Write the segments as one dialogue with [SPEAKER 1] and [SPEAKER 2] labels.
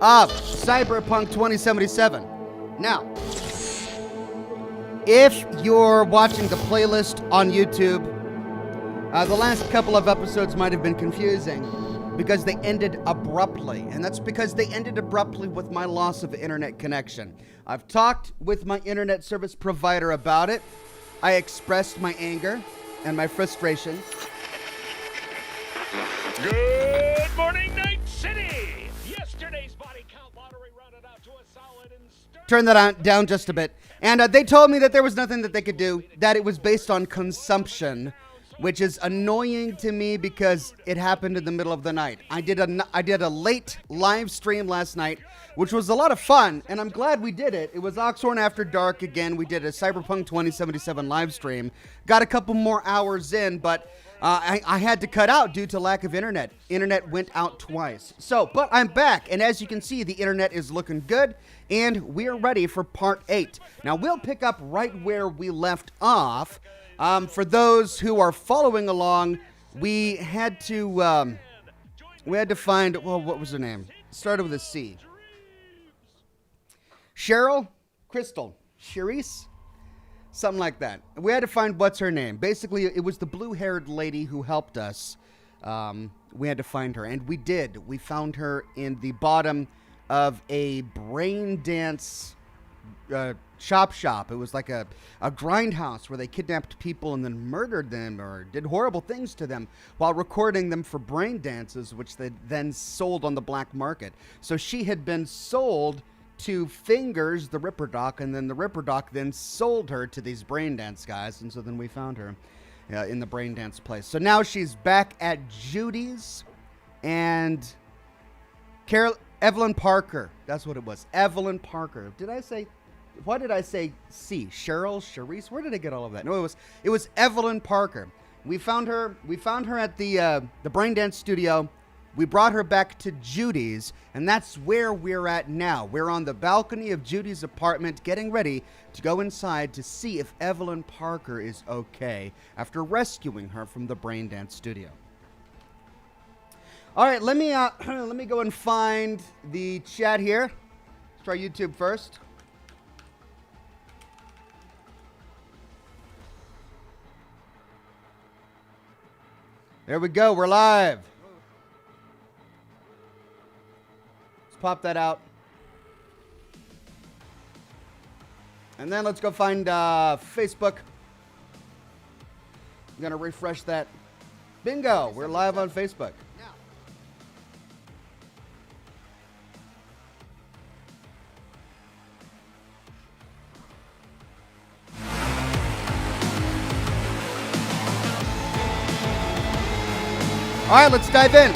[SPEAKER 1] of Cyberpunk 2077. Now, if you're watching the playlist on YouTube, the last couple of episodes might have been confusing because they ended abruptly, and that's because they ended abruptly with my loss of internet connection. I've talked with my internet service provider about it. I expressed my anger and my frustration.
[SPEAKER 2] Good morning, Night City! Yesterday's body count lottery rounded out to a solid and
[SPEAKER 1] Turn that down just a bit. And they told me that there was nothing that they could do, that it was based on consumption, which is annoying to me because it happened in the middle of the night. I did a late live stream last night, which was a lot of fun, and I'm glad we did it. It was Oxhorn After Dark again. We did a Cyberpunk 2077 live stream. Got a couple more hours in, but I had to cut out due to lack of internet. Internet went out twice. But I'm back, and as you can see, the internet is looking good, and we're ready for part 8. Now, we'll pick up right where we left off. For those who are following along, we had to find, well, what was her name? It started with a C. Cheryl? Crystal? Cherise? Something like that. We had to find what's her name. Basically, it was the blue-haired lady who helped us. We had to find her, and we did. We found her in the bottom of a Braindance shop. It was like a grindhouse where they kidnapped people and then murdered them or did horrible things to them while recording them for brain dances, which they then sold on the black market. So she had been sold to Fingers, the Ripper Doc, and then the Ripper Doc then sold her to these Braindance guys, and so then we found her in the Braindance place. So now she's back at Judys, and Evelyn Parker. That's what it was. Evelyn Parker. Why did I say C? Cheryl? Cherise? Where did I get all of that? No, it was Evelyn Parker. We found her at the Braindance studio. We brought her back to Judys, and that's where we're at now. We're on the balcony of Judys' apartment getting ready to go inside to see if Evelyn Parker is okay after rescuing her from the Braindance studio. All right, let me go and find the chat here. Let's try YouTube first. There we go. We're live. Let's pop that out. And then let's go find Facebook. I'm going to refresh that. Bingo. We're live on Facebook. All right, let's dive in.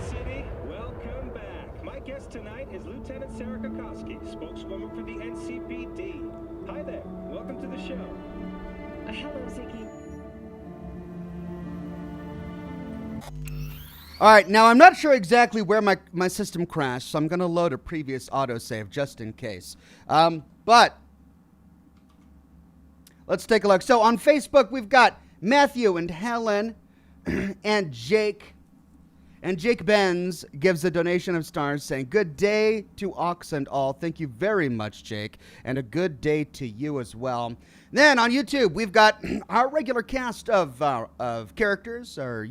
[SPEAKER 3] City, welcome back. My guest tonight is Lieutenant Sarah Kokoski, spokeswoman for the NCPD. Hi there. Welcome to the show.
[SPEAKER 4] Hello, Ziggy.
[SPEAKER 1] All right, now I'm not sure exactly where my system crashed, so I'm going to load a previous autosave just in case. But let's take a look. So on Facebook, we've got Matthew and Helen and Jake. And Jake Benz gives a donation of stars saying, "Good day to Ox and all." Thank you very much, Jake. And a good day to you as well. Then on YouTube, we've got our regular cast of characters, our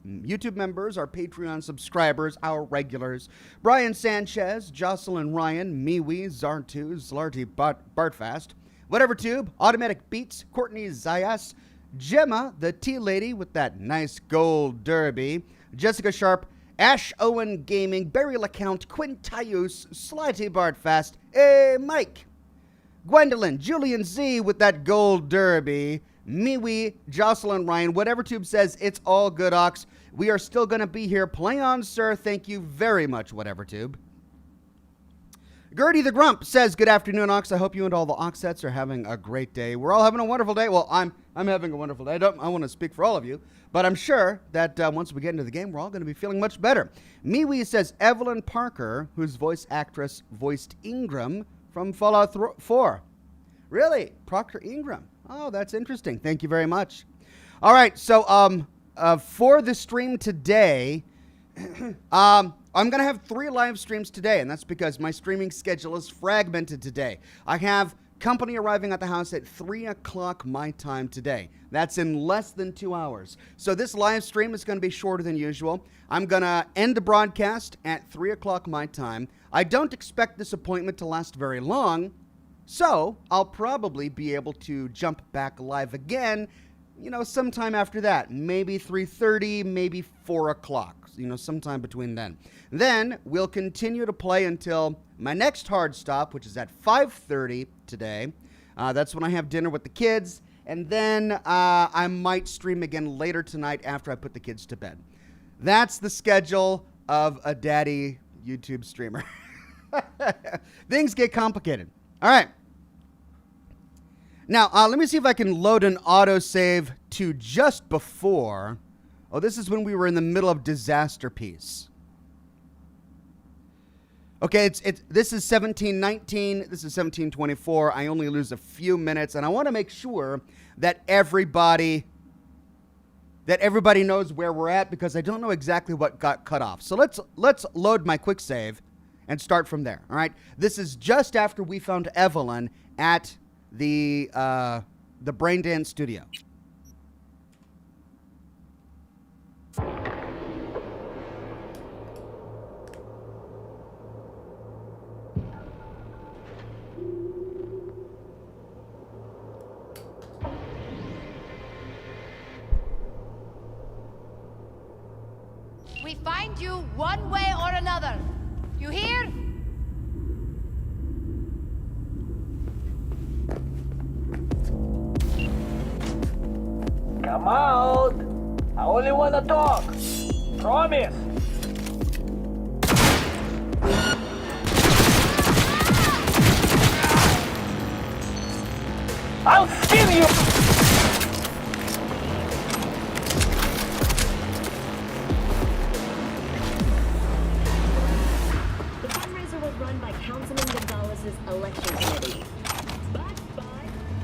[SPEAKER 1] YouTube members, our Patreon subscribers, our regulars: Brian Sanchez, Jocelyn Ryan, Miwi, Zartu, Zlarty Bartfast, Whatever Tube, Automatic Beats, Courtney Zayas, Gemma, the Tea Lady with that nice gold derby, Jessica Sharp, Ash Owen Gaming, Barry LeCount, Quintayus, Slighty Bartfast, Mike, Gwendolyn, Julian Z with that gold derby, Miwi, Jocelyn Ryan. Whatever Tube says, it's all good, Ox. We are still going to be here. Play on, sir. Thank you very much, Whatever Tube. Gertie the Grump says, "Good afternoon, Ox. I hope you and all the Oxettes are having a great day." We're all having a wonderful day. Well, I'm I'm having a wonderful day. I want to speak for all of you, but I'm sure that once we get into the game, we're all going to be feeling much better. MeWe says Evelyn Parker, whose voice actress voiced Ingram from Fallout 4. Really? Proctor Ingram. Oh, that's interesting. Thank you very much. All right, so for the stream today, I'm going to have 3 live streams today, and that's because my streaming schedule is fragmented today. I have company arriving at the house at 3 o'clock my time today. That's in less than 2 hours. So this live stream is going to be shorter than usual. I'm going to end the broadcast at 3 o'clock my time. I don't expect this appointment to last very long, so I'll probably be able to jump back live again, sometime after that. Maybe 3:30, maybe 4 o'clock, sometime between then. Then we'll continue to play until my next hard stop, which is at 5:30 today. That's when I have dinner with the kids. And then I might stream again later tonight after I put the kids to bed. That's the schedule of a daddy YouTube streamer. Things get complicated. All right. Now, let me see if I can load an autosave to just before. Oh, this is when we were in the middle of Disaster Piece. Okay, this is 1719. This is 1724. I only lose a few minutes, and I want to make sure that everybody knows where we're at, because I don't know exactly what got cut off. So let's load my quick save and start from there. All right. This is just after we found Evelyn at the Braindance studio.
[SPEAKER 5] We find you one way or another. You hear?
[SPEAKER 2] Come out! I only wanna talk. Promise. I'll skin you!
[SPEAKER 4] The fundraiser was run by Councilman Gonzalez's election committee.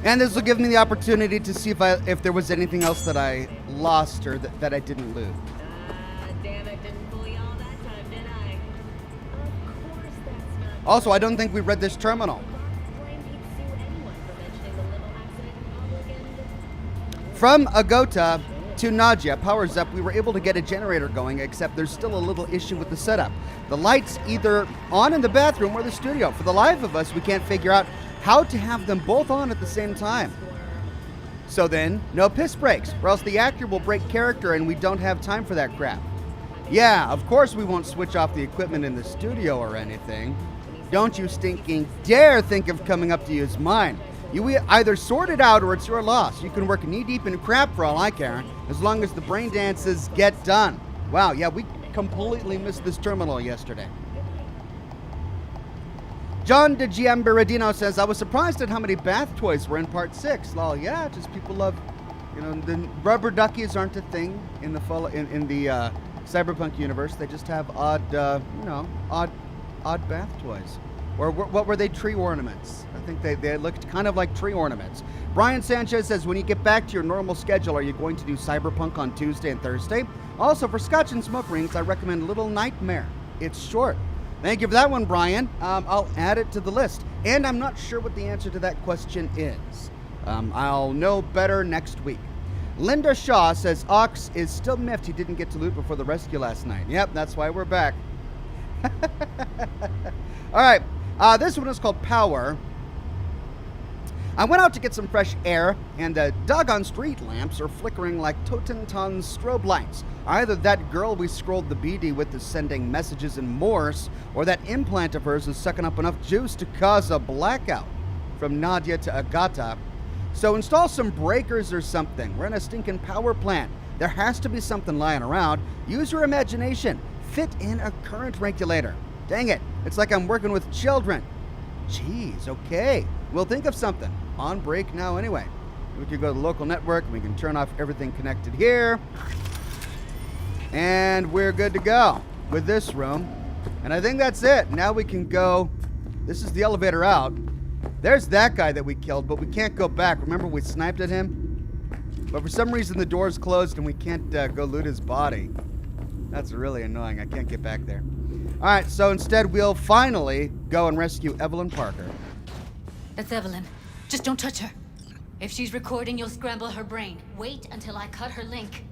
[SPEAKER 1] And this will give me the opportunity to see if there was anything else that I lost or that I didn't loot.
[SPEAKER 4] Damn it, didn't fool you all that time, did I? Of course that's not...
[SPEAKER 1] Also, I don't think we read this terminal.
[SPEAKER 4] Claimed he'd sue anyone for mentioning the little accident in public and...
[SPEAKER 1] From Agota to Nadia, powers up, we were able to get a generator going, except there's still a little issue with the setup. The light's either on in the bathroom or the studio. For the life of us, we can't figure out how to have them both on at the same time. So then, no piss breaks, or else the actor will break character and we don't have time for that crap. Yeah, of course we won't switch off the equipment in the studio or anything. Don't you stinking dare think of coming up to use mine. You either sort it out or it's your loss. You can work knee-deep in crap for all I care, as long as the brain dances get done. Wow, yeah, we completely missed this terminal yesterday. John de Giamberadino says, I was surprised at how many bath toys were in part 6. Well, yeah, just people love, the rubber duckies aren't a thing in the Cyberpunk universe. They just have odd bath toys. Or what were they? Tree ornaments. I think they looked kind of like tree ornaments. Brian Sanchez says, when you get back to your normal schedule, are you going to do Cyberpunk on Tuesday and Thursday? Also, for Scotch and Smoke Rings, I recommend Little Nightmare. It's short. Thank you for that one, Brian. I'll add it to the list. And I'm not sure what the answer to that question is. I'll know better next week. Linda Shaw says, Ox is still miffed he didn't get to loot before the rescue last night. Yep, that's why we're back. All right. This one is called Power. I went out to get some fresh air, and the doggone street lamps are flickering like Totentan's strobe lights. Either that girl we scrolled the BD with is sending messages in Morse, or that implant of hers is sucking up enough juice to cause a blackout. From Nadia to Agata. So install some breakers or something. We're in a stinking power plant. There has to be something lying around. Use your imagination. Fit in a current regulator. Dang it, it's like I'm working with children. Jeez, okay. We'll think of something. On break now anyway. We can go to the local network, and we can turn off everything connected here. And we're good to go with this room. And I think that's it. Now we can go. This is the elevator out. There's that guy that we killed, but we can't go back. Remember, we sniped at him? But for some reason, the door's closed, and we can't go loot his body. That's really annoying. I can't get back there. All right, so instead, we'll finally go and rescue Evelyn Parker.
[SPEAKER 6] That's Evelyn. Just don't touch her. If she's recording, you'll scramble her brain. Wait until I cut her link.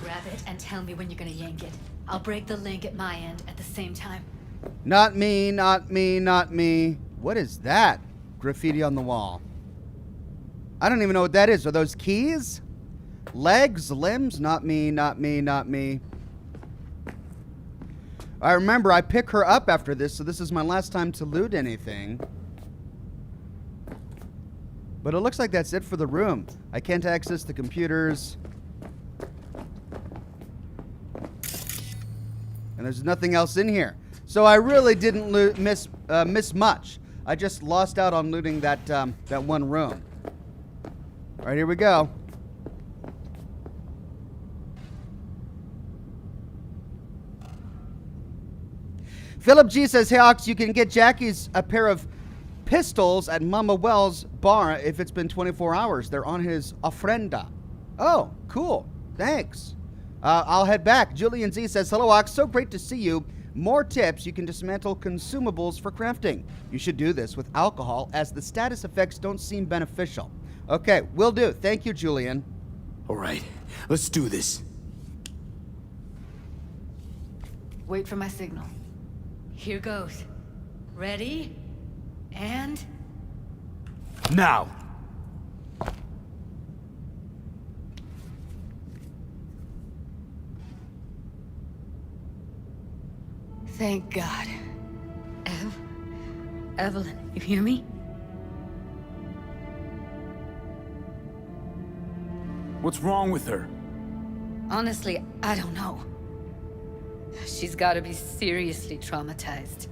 [SPEAKER 6] Grab it and tell me when you're gonna yank it. I'll break the link at my end at the same time.
[SPEAKER 1] Not me, not me, not me. What is that? Graffiti on the wall. I don't even know what that is. Are those keys? Legs, limbs? Not me, not me, not me. I remember I pick her up after this, so this is my last time to loot anything. But it looks like that's it for the room. I can't access the computers. And there's nothing else in here. So I really didn't miss much. I just lost out on looting that one room. All right, here we go. Philip G says, hey, Ox, you can get Jackie's a pair of pistols at Mama Wells' bar if it's been 24 hours. They're on his ofrenda. Oh, cool. Thanks. I'll head back. Julian Z says, hello, Ox. So great to see you. More tips. You can dismantle consumables for crafting. You should do this with alcohol, as the status effects don't seem beneficial. Okay, will do. Thank you, Julian.
[SPEAKER 7] All right, let's do this.
[SPEAKER 6] Wait for my signal. Here goes. Ready? And...
[SPEAKER 7] Now!
[SPEAKER 6] Thank God. Evelyn, you hear me?
[SPEAKER 7] What's wrong with her?
[SPEAKER 6] Honestly, I don't know. She's gotta be seriously traumatized.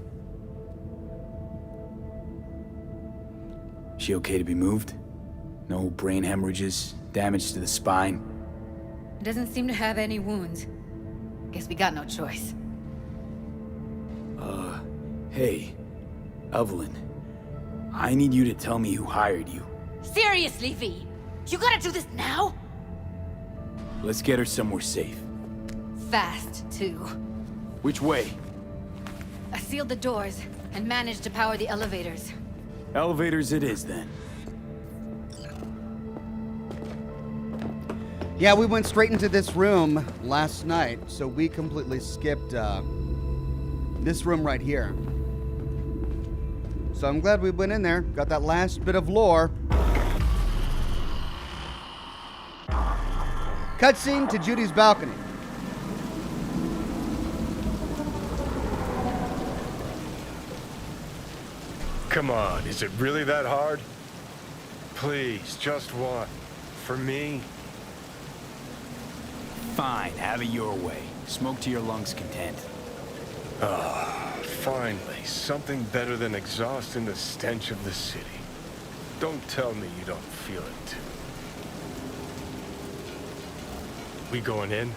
[SPEAKER 7] She okay to be moved? No brain hemorrhages, damage to the spine?
[SPEAKER 6] Doesn't seem to have any wounds. Guess we got no choice.
[SPEAKER 7] Hey, Evelyn. I need you to tell me who hired you.
[SPEAKER 6] Seriously, V? You gotta do this now?
[SPEAKER 7] Let's get her somewhere safe.
[SPEAKER 6] Fast, too.
[SPEAKER 7] Which way?
[SPEAKER 6] I sealed the doors and managed to power the elevators.
[SPEAKER 7] Elevators it is, then.
[SPEAKER 1] Yeah, we went straight into this room last night, so we completely skipped this room right here. So I'm glad we went in there, got that last bit of lore. Cutscene to Judys balcony.
[SPEAKER 8] Come on, is it really that hard? Please, just one. For me?
[SPEAKER 7] Fine, have it your way. Smoke to your lungs' content.
[SPEAKER 8] Finally, something better than exhaust and the stench of the city. Don't tell me you don't feel it too. We going in?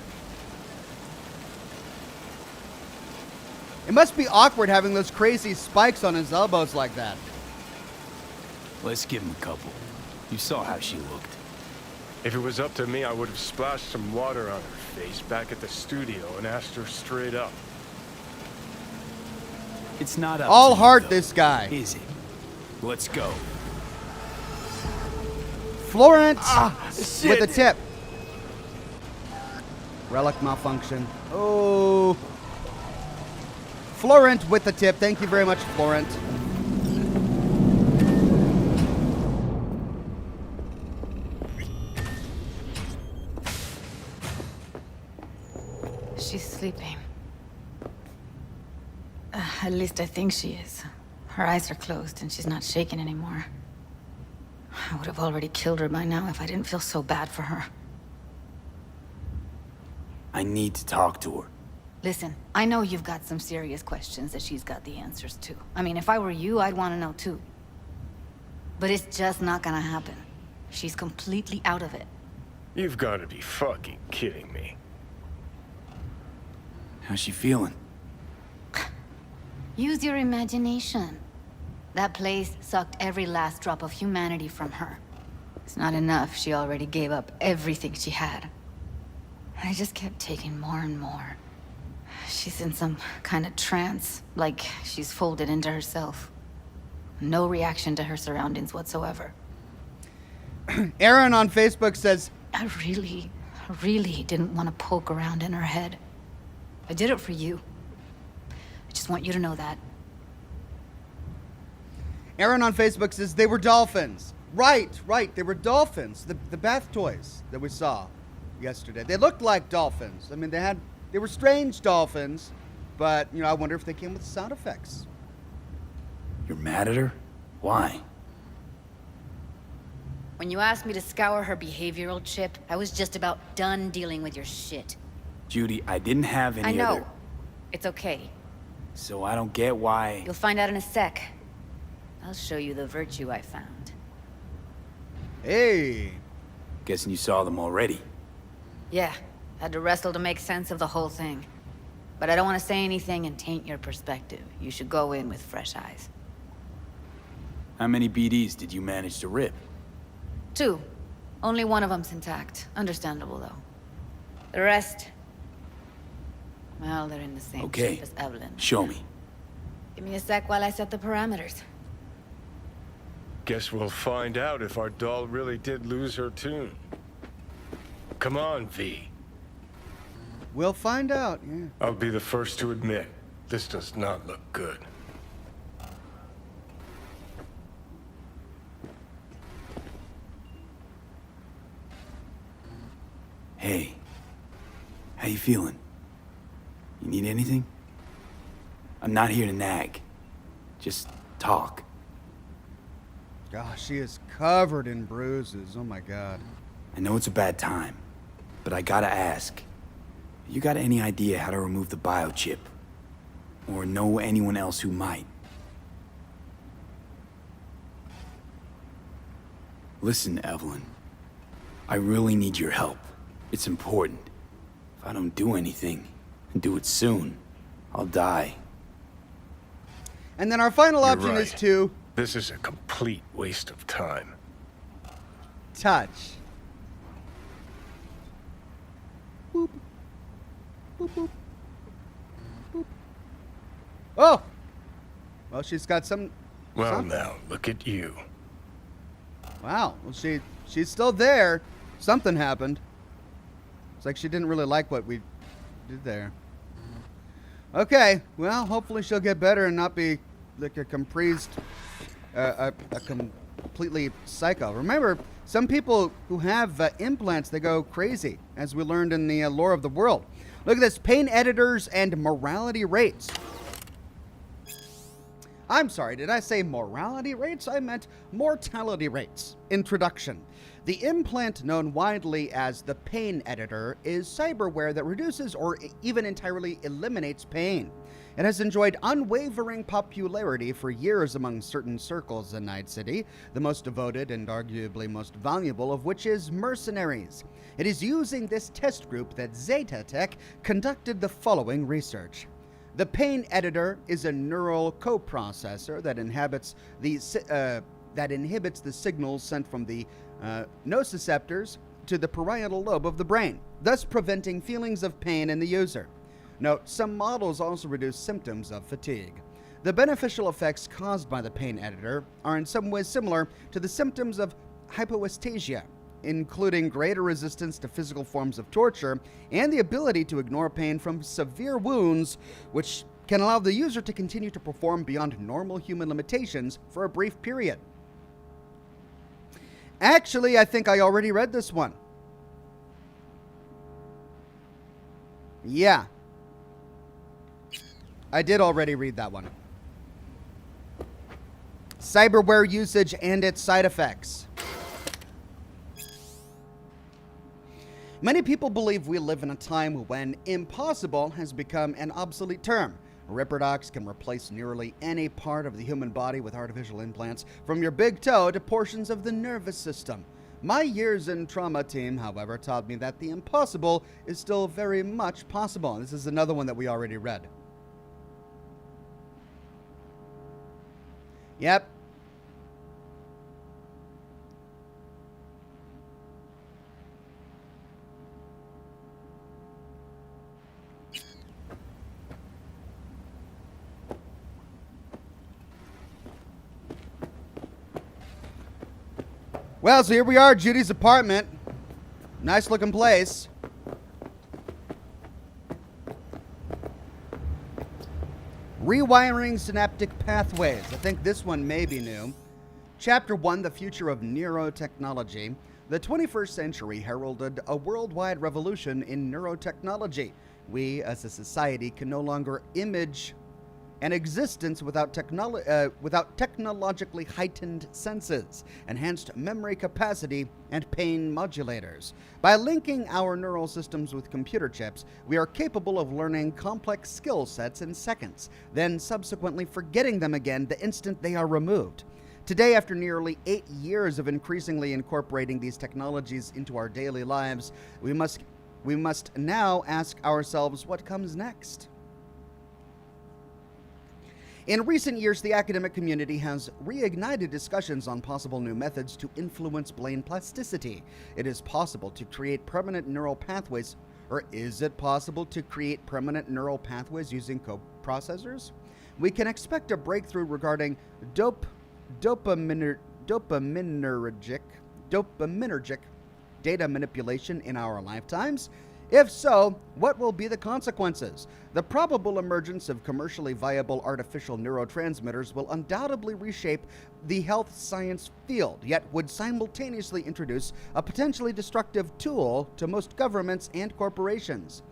[SPEAKER 1] It must be awkward having those crazy spikes on his elbows like that.
[SPEAKER 7] Let's give him a couple. You saw how she looked.
[SPEAKER 8] If it was up to me, I would have splashed some water on her face back at the studio and asked her straight up.
[SPEAKER 7] It's not up
[SPEAKER 1] All
[SPEAKER 7] to you,
[SPEAKER 1] heart,
[SPEAKER 7] though,
[SPEAKER 1] this guy.
[SPEAKER 7] is it? Let's go.
[SPEAKER 1] Florent
[SPEAKER 7] Shit.
[SPEAKER 1] with a tip. Relic malfunction. Oh. Florent with the tip. Thank you very much, Florent.
[SPEAKER 6] She's sleeping. At least I think she is. Her eyes are closed and she's not shaking anymore. I would have already killed her by now if I didn't feel so bad for her.
[SPEAKER 7] I need to talk to her.
[SPEAKER 6] Listen, I know you've got some serious questions that she's got the answers to. I mean, if I were you, I'd want to know too. But it's just not gonna happen. She's completely out of it.
[SPEAKER 8] You've got to be fucking kidding me.
[SPEAKER 7] How's she feeling?
[SPEAKER 6] Use your imagination. That place sucked every last drop of humanity from her. It's not enough, she already gave up everything she had. I just kept taking more and more. She's in some kind of trance, like she's folded into herself. No reaction to her surroundings whatsoever.
[SPEAKER 1] Aaron on Facebook says,
[SPEAKER 6] I really didn't want to poke around in her head. I did it for you. I just want you to know that.
[SPEAKER 1] Aaron on Facebook says they were dolphins. Right, they were dolphins. The bath toys that we saw yesterday. They looked like dolphins. I mean, they were strange dolphins, but, you know, I wonder if they came with sound effects.
[SPEAKER 7] You're mad at her? Why?
[SPEAKER 6] When you asked me to scour her behavioral chip, I was just about done dealing with your shit.
[SPEAKER 7] Judy, I didn't have any
[SPEAKER 6] I know.
[SPEAKER 7] other...
[SPEAKER 6] It's okay.
[SPEAKER 7] So I don't get why...
[SPEAKER 6] You'll find out in a sec. I'll show you the virtue I found.
[SPEAKER 1] Hey.
[SPEAKER 7] Guessing you saw them already.
[SPEAKER 6] Yeah, had to wrestle to make sense of the whole thing. But I don't want to say anything and taint your perspective. You should go in with fresh eyes.
[SPEAKER 7] How many BDs did you manage to rip?
[SPEAKER 6] 2. Only one of them's intact. Understandable, though. The rest... well, they're in the same
[SPEAKER 7] Okay.
[SPEAKER 6] ship as Evelyn.
[SPEAKER 7] Show me.
[SPEAKER 6] Give me a sec while I set the parameters.
[SPEAKER 8] Guess we'll find out if our doll really did lose her tune. Come on, V.
[SPEAKER 1] We'll find out, yeah.
[SPEAKER 8] I'll be the first to admit, this does not look good.
[SPEAKER 7] Hey. How you feeling? You need anything? I'm not here to nag. Just talk.
[SPEAKER 1] Gosh, she is covered in bruises. Oh my God.
[SPEAKER 7] I know it's a bad time, but I gotta ask. You got any idea how to remove the biochip? Or know anyone else who might? Listen, Evelyn. I really need your help. It's important. If I don't do anything, and do it soon, I'll die.
[SPEAKER 1] And then our final
[SPEAKER 8] You're
[SPEAKER 1] option is
[SPEAKER 8] right.
[SPEAKER 1] to
[SPEAKER 8] This is a complete waste of time.
[SPEAKER 1] touch. Boop. Boop, boop. Boop. Oh! Well, she's got some...
[SPEAKER 8] Well,
[SPEAKER 1] something.
[SPEAKER 8] now, look at you.
[SPEAKER 1] Wow. Well, she's still there. Something happened. It's like she didn't really like what we did there. Okay. Well, hopefully she'll get better and not be like a completely psycho. Remember, some people who have implants, they go crazy, as we learned in the lore of the world. Look at this. Pain editors and morality rates. I'm sorry, did I say morality rates? I meant mortality rates. Introduction. The implant, known widely as the pain editor, is cyberware that reduces or even entirely eliminates pain. It has enjoyed unwavering popularity for years among certain circles in Night City, the most devoted and arguably most valuable of which is mercenaries. It is using this test group that Zeta Tech conducted the following research. The pain editor is a neural coprocessor that inhibits the signals sent from the nociceptors to the parietal lobe of the brain, thus preventing feelings of pain in the user. Note, some models also reduce symptoms of fatigue. The beneficial effects caused by the pain editor are in some ways similar to the symptoms of hypoesthesia, including greater resistance to physical forms of torture and the ability to ignore pain from severe wounds, which can allow the user to continue to perform beyond normal human limitations for a brief period. Actually, I think I already read this one. Yeah. I did already read that one. Cyberware usage and its side effects. Many people believe we live in a time when impossible has become an obsolete term. Ripperdocs can replace nearly any part of the human body with artificial implants, from your big toe to portions of the nervous system. My years in trauma team, however, taught me that the impossible is still very much possible. And this is another one that we already read. Yep. Well, so here we are, Judy's apartment. Nice looking place. Rewiring synaptic pathways. I think this one may be new. Chapter 1, The Future of Neurotechnology. The 21st century heralded a worldwide revolution in neurotechnology. We, as a society, can no longer image an existence without technologically heightened senses, enhanced memory capacity, and pain modulators. By linking our neural systems with computer chips, we are capable of learning complex skill sets in seconds, then subsequently forgetting them again the instant they are removed. Today, after nearly 8 years of increasingly incorporating these technologies into our daily lives, we must now ask ourselves what comes next. In recent years, the academic community has reignited discussions on possible new methods to influence brain plasticity. It is possible to create permanent neural pathways, or is it possible to create permanent neural pathways using coprocessors? We can expect a breakthrough regarding dopaminergic data manipulation in our lifetimes. If so, what will be the consequences? The probable emergence of commercially viable artificial neurotransmitters will undoubtedly reshape the health science field, yet would simultaneously introduce a potentially destructive tool to most governments and corporations.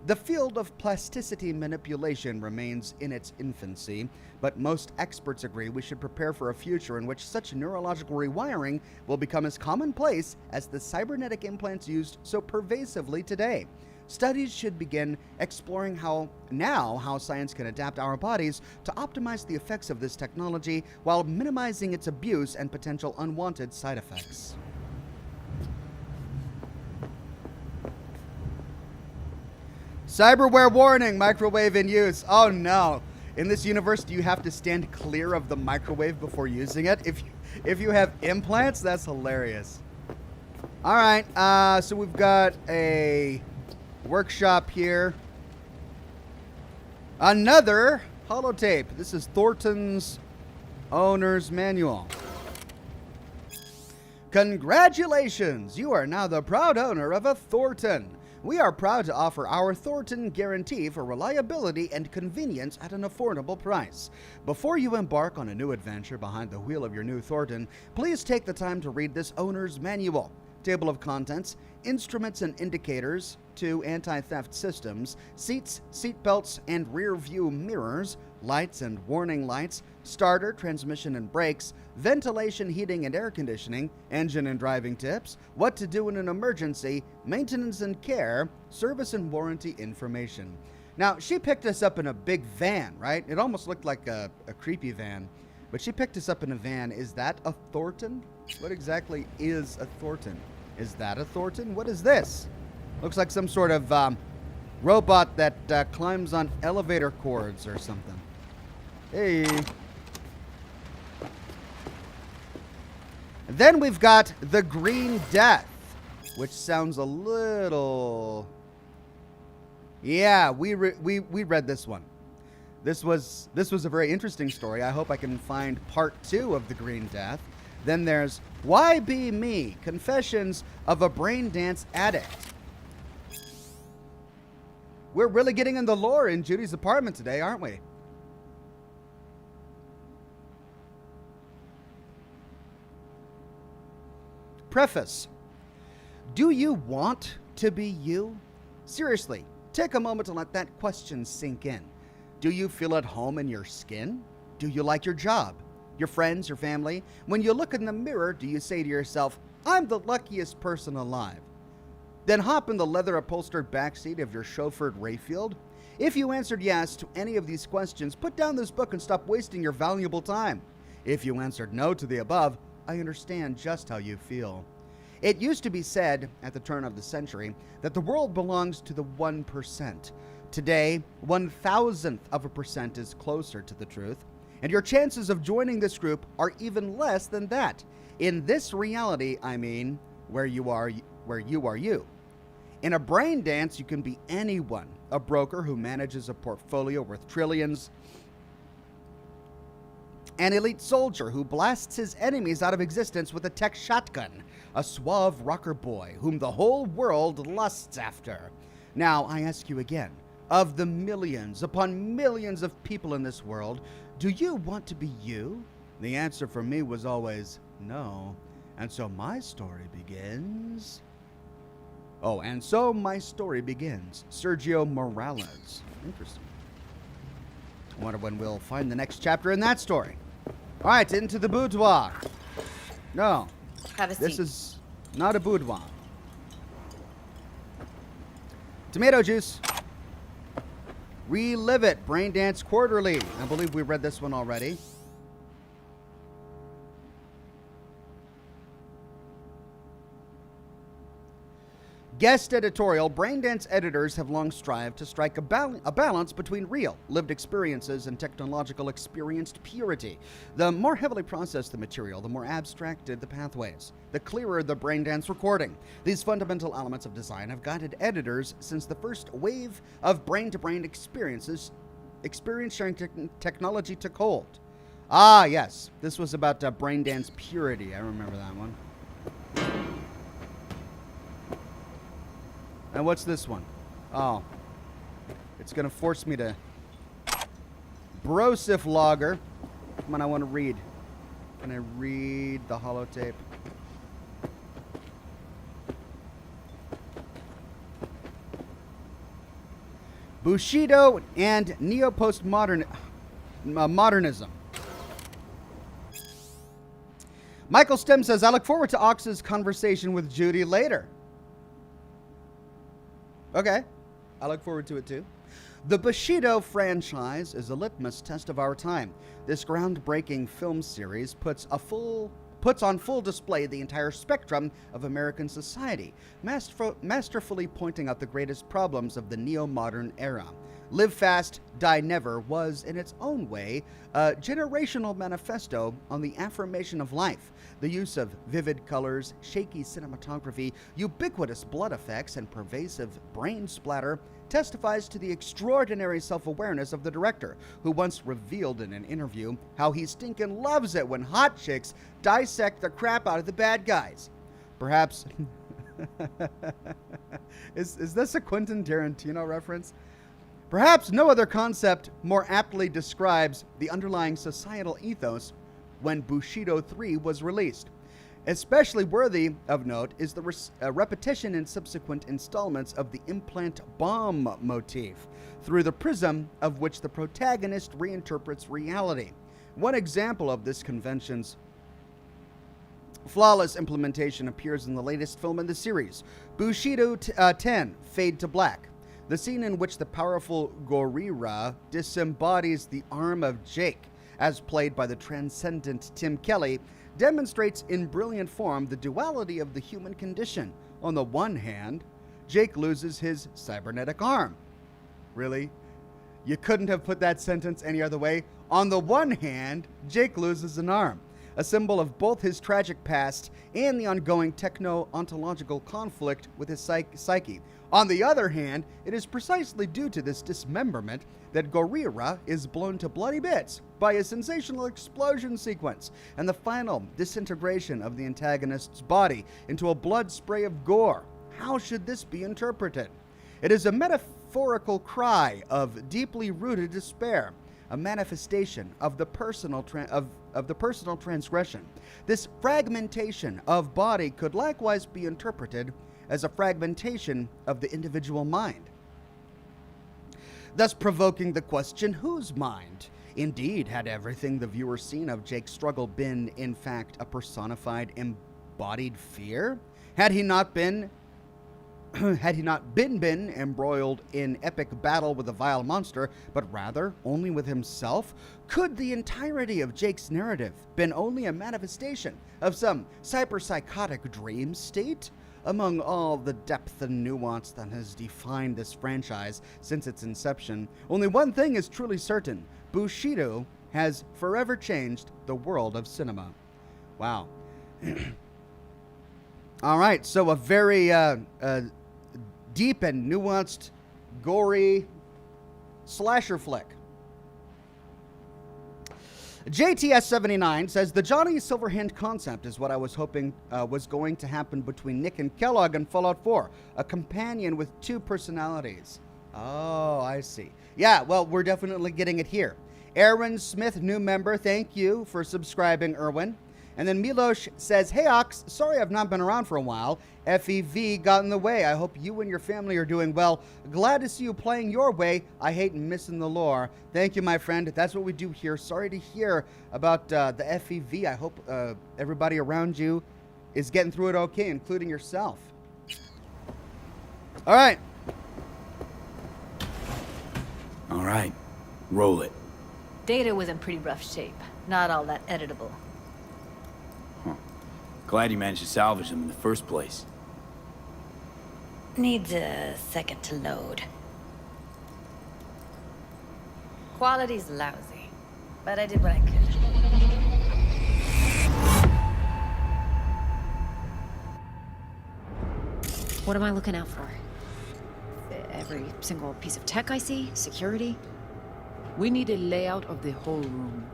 [SPEAKER 1] The field of plasticity manipulation remains in its infancy, but most experts agree we should prepare for a future in which such neurological rewiring will become as commonplace as the cybernetic implants used so pervasively today. Studies should begin exploring how science can adapt our bodies to optimize the effects of this technology while minimizing its abuse and potential unwanted side effects. Cyberware warning, microwave in use. Oh no. In this universe, do you have to stand clear of the microwave before using it? If you have implants, that's hilarious. All right, so we've got a workshop here. Another holotape. This is Thornton's owner's manual. Congratulations! You are now the proud owner of a Thornton. We are proud to offer our Thornton guarantee for reliability and convenience at an affordable price. Before you embark on a new adventure behind the wheel of your new Thornton, please take the time to read this owner's manual. Table of contents, instruments and indicators to anti-theft systems, seats, seat belts, and rear view mirrors, lights and warning lights, starter, transmission and brakes, ventilation, heating and air conditioning, engine and driving tips, what to do in an emergency, maintenance and care, service and warranty information. Now, she picked us up in a big van, right? It almost looked like a creepy van, but she picked us up in a van. Is that a Thornton? What exactly is a Thornton? Is that a Thornton? What is this? Looks like some sort of robot that climbs on elevator cords or something. Hey. Then we've got the Green Death, which sounds a little... Yeah, we read this one. This was a very interesting story. I hope I can find part 2 of the Green Death. Then there's Why Be Me? Confessions of a Braindance Addict. We're really getting in the lore in Judy's apartment today, aren't we? Preface. Do you want to be you? Seriously, take a moment to let that question sink in. Do you feel at home in your skin? Do you like your job, your friends, your family? When you look in the mirror, do you say to yourself, I'm the luckiest person alive? Then hop in the leather-upholstered backseat of your chauffeured Rayfield? If you answered yes to any of these questions, put down this book and stop wasting your valuable time. If you answered no to the above, I understand just how you feel. It used to be said at the turn of the century that the world belongs to the 1%. Today, 1,000% is closer to the truth, and your chances of joining this group are even less than that. In this reality, I mean, where you are you. In a brain dance, you can be anyone. A broker who manages a portfolio worth trillions, an elite soldier who blasts his enemies out of existence with a tech shotgun, a suave rocker boy whom the whole world lusts after. Now, I ask you again, of the millions upon millions of people in this world, do you want to be you? The answer for me was always no. And so my story begins... Sergio Morales. Interesting. I wonder when we'll find the next chapter in that story. All right, into the boudoir. No,
[SPEAKER 6] Have a seat.
[SPEAKER 1] this is not a boudoir. Tomato juice. Relive it. Braindance Quarterly. I believe we read this one already. Guest editorial, Braindance editors have long strived to strike a balance between real, lived experiences and technological experienced purity. The more heavily processed the material, the more abstracted the pathways, the clearer the Braindance recording. These fundamental elements of design have guided editors since the first wave of brain-to-brain experience-sharing technology took hold. Ah, yes, this was about Braindance purity. I remember that one. And what's this one? Oh. It's going to force me to... Brosif Logger. Come on, I want to read. Can I read the holotape? Bushido and Neo-Postmodernism. Michael Stem says, I look forward to Ox's conversation with Judy later. Okay, I look forward to it too. The Bushido franchise is a litmus test of our time. This groundbreaking film series puts on full display the entire spectrum of American society, masterfully pointing out the greatest problems of the neo-modern era. Live Fast, Die Never was, in its own way, a generational manifesto on the affirmation of life. The use of vivid colors, shaky cinematography, ubiquitous blood effects, and pervasive brain splatter testifies to the extraordinary self-awareness of the director, who once revealed in an interview how he stinking loves it when hot chicks dissect the crap out of the bad guys. Perhaps... is this a Quentin Tarantino reference? Perhaps no other concept more aptly describes the underlying societal ethos when Bushido 3 was released. Especially worthy of note is the repetition in subsequent installments of the implant bomb motif, through the prism of which the protagonist reinterprets reality. One example of this convention's flawless implementation appears in the latest film in the series, Bushido 10, Fade to Black. The scene in which the powerful Gorilla disembodies the arm of Jake, as played by the transcendent Tim Kelly, demonstrates in brilliant form the duality of the human condition. On the one hand, Jake loses his cybernetic arm. Really? You couldn't have put that sentence any other way. On the one hand, Jake loses an arm, a symbol of both his tragic past and the ongoing techno-ontological conflict with his psyche. On the other hand, it is precisely due to this dismemberment that Gorilla is blown to bloody bits by a sensational explosion sequence and the final disintegration of the antagonist's body into a blood spray of gore. How should this be interpreted? It is a metaphorical cry of deeply rooted despair, a manifestation of the personal transgression. This fragmentation of body could likewise be interpreted as a fragmentation of the individual mind, thus provoking the question, whose mind? Indeed, had everything the viewer seen of Jake's struggle been, in fact, a personified, embodied fear? Had he not been had he not been embroiled in epic battle with a vile monster, but rather only with himself? Could the entirety of Jake's narrative been only a manifestation of some cyberpsychotic dream state? Among all the depth and nuance that has defined this franchise since its inception, only one thing is truly certain. Bushido has forever changed the world of cinema. Wow. All right, so a very deep and nuanced, gory slasher flick. JTS79 says, the Johnny Silverhand concept is what I was hoping was going to happen between Nick and Kellogg in Fallout 4. A companion with two personalities. Oh, I see. Yeah, well, we're definitely getting it here. Aaron Smith, new member, thank you for subscribing, Erwin. And then Milosh says, hey, Ox, sorry I've not been around for a while. FEV got in the way. I hope you and your family are doing well. Glad to see you playing your way. I hate missing the lore. Thank you, my friend. That's what we do here. Sorry to hear about the FEV. I hope everybody around you is getting through it okay, including yourself. All right.
[SPEAKER 7] All right. Roll it.
[SPEAKER 6] Data was in pretty rough shape. Not all that editable.
[SPEAKER 7] Glad you managed to salvage them in the first place.
[SPEAKER 6] Needs a second to load. Quality's lousy, but I did what I could.
[SPEAKER 9] What am I looking out for? Every single piece of tech I see? Security?
[SPEAKER 10] We need a layout of the whole room.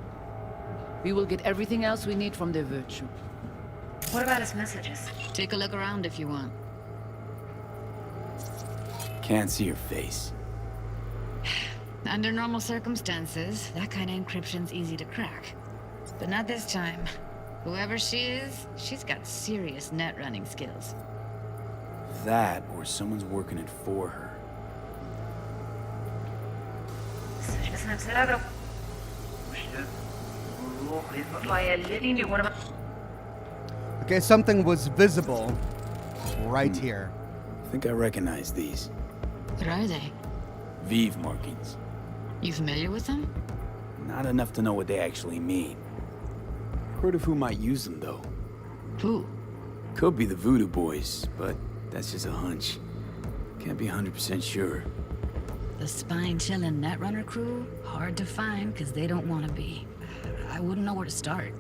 [SPEAKER 10] We will get everything else we need from the virtue.
[SPEAKER 6] What about his messages? Take a look around if you want.
[SPEAKER 7] Can't see your face.
[SPEAKER 6] Under normal circumstances, that kind of encryption's easy to crack. But not this time. Whoever she is, she's got serious net running skills.
[SPEAKER 7] That, or someone's working it for her.
[SPEAKER 1] Okay, something was visible right here.
[SPEAKER 7] I think I recognize these.
[SPEAKER 6] What are they?
[SPEAKER 7] Vive markings.
[SPEAKER 6] You familiar with them?
[SPEAKER 7] Not enough to know what they actually mean. Heard of who might use them, though.
[SPEAKER 6] Who?
[SPEAKER 7] Could be the Voodoo Boys, but that's just a hunch. Can't be 100% sure.
[SPEAKER 6] The spine-chilling Netrunner crew? Hard to find, because they don't want to be. I wouldn't know where to start.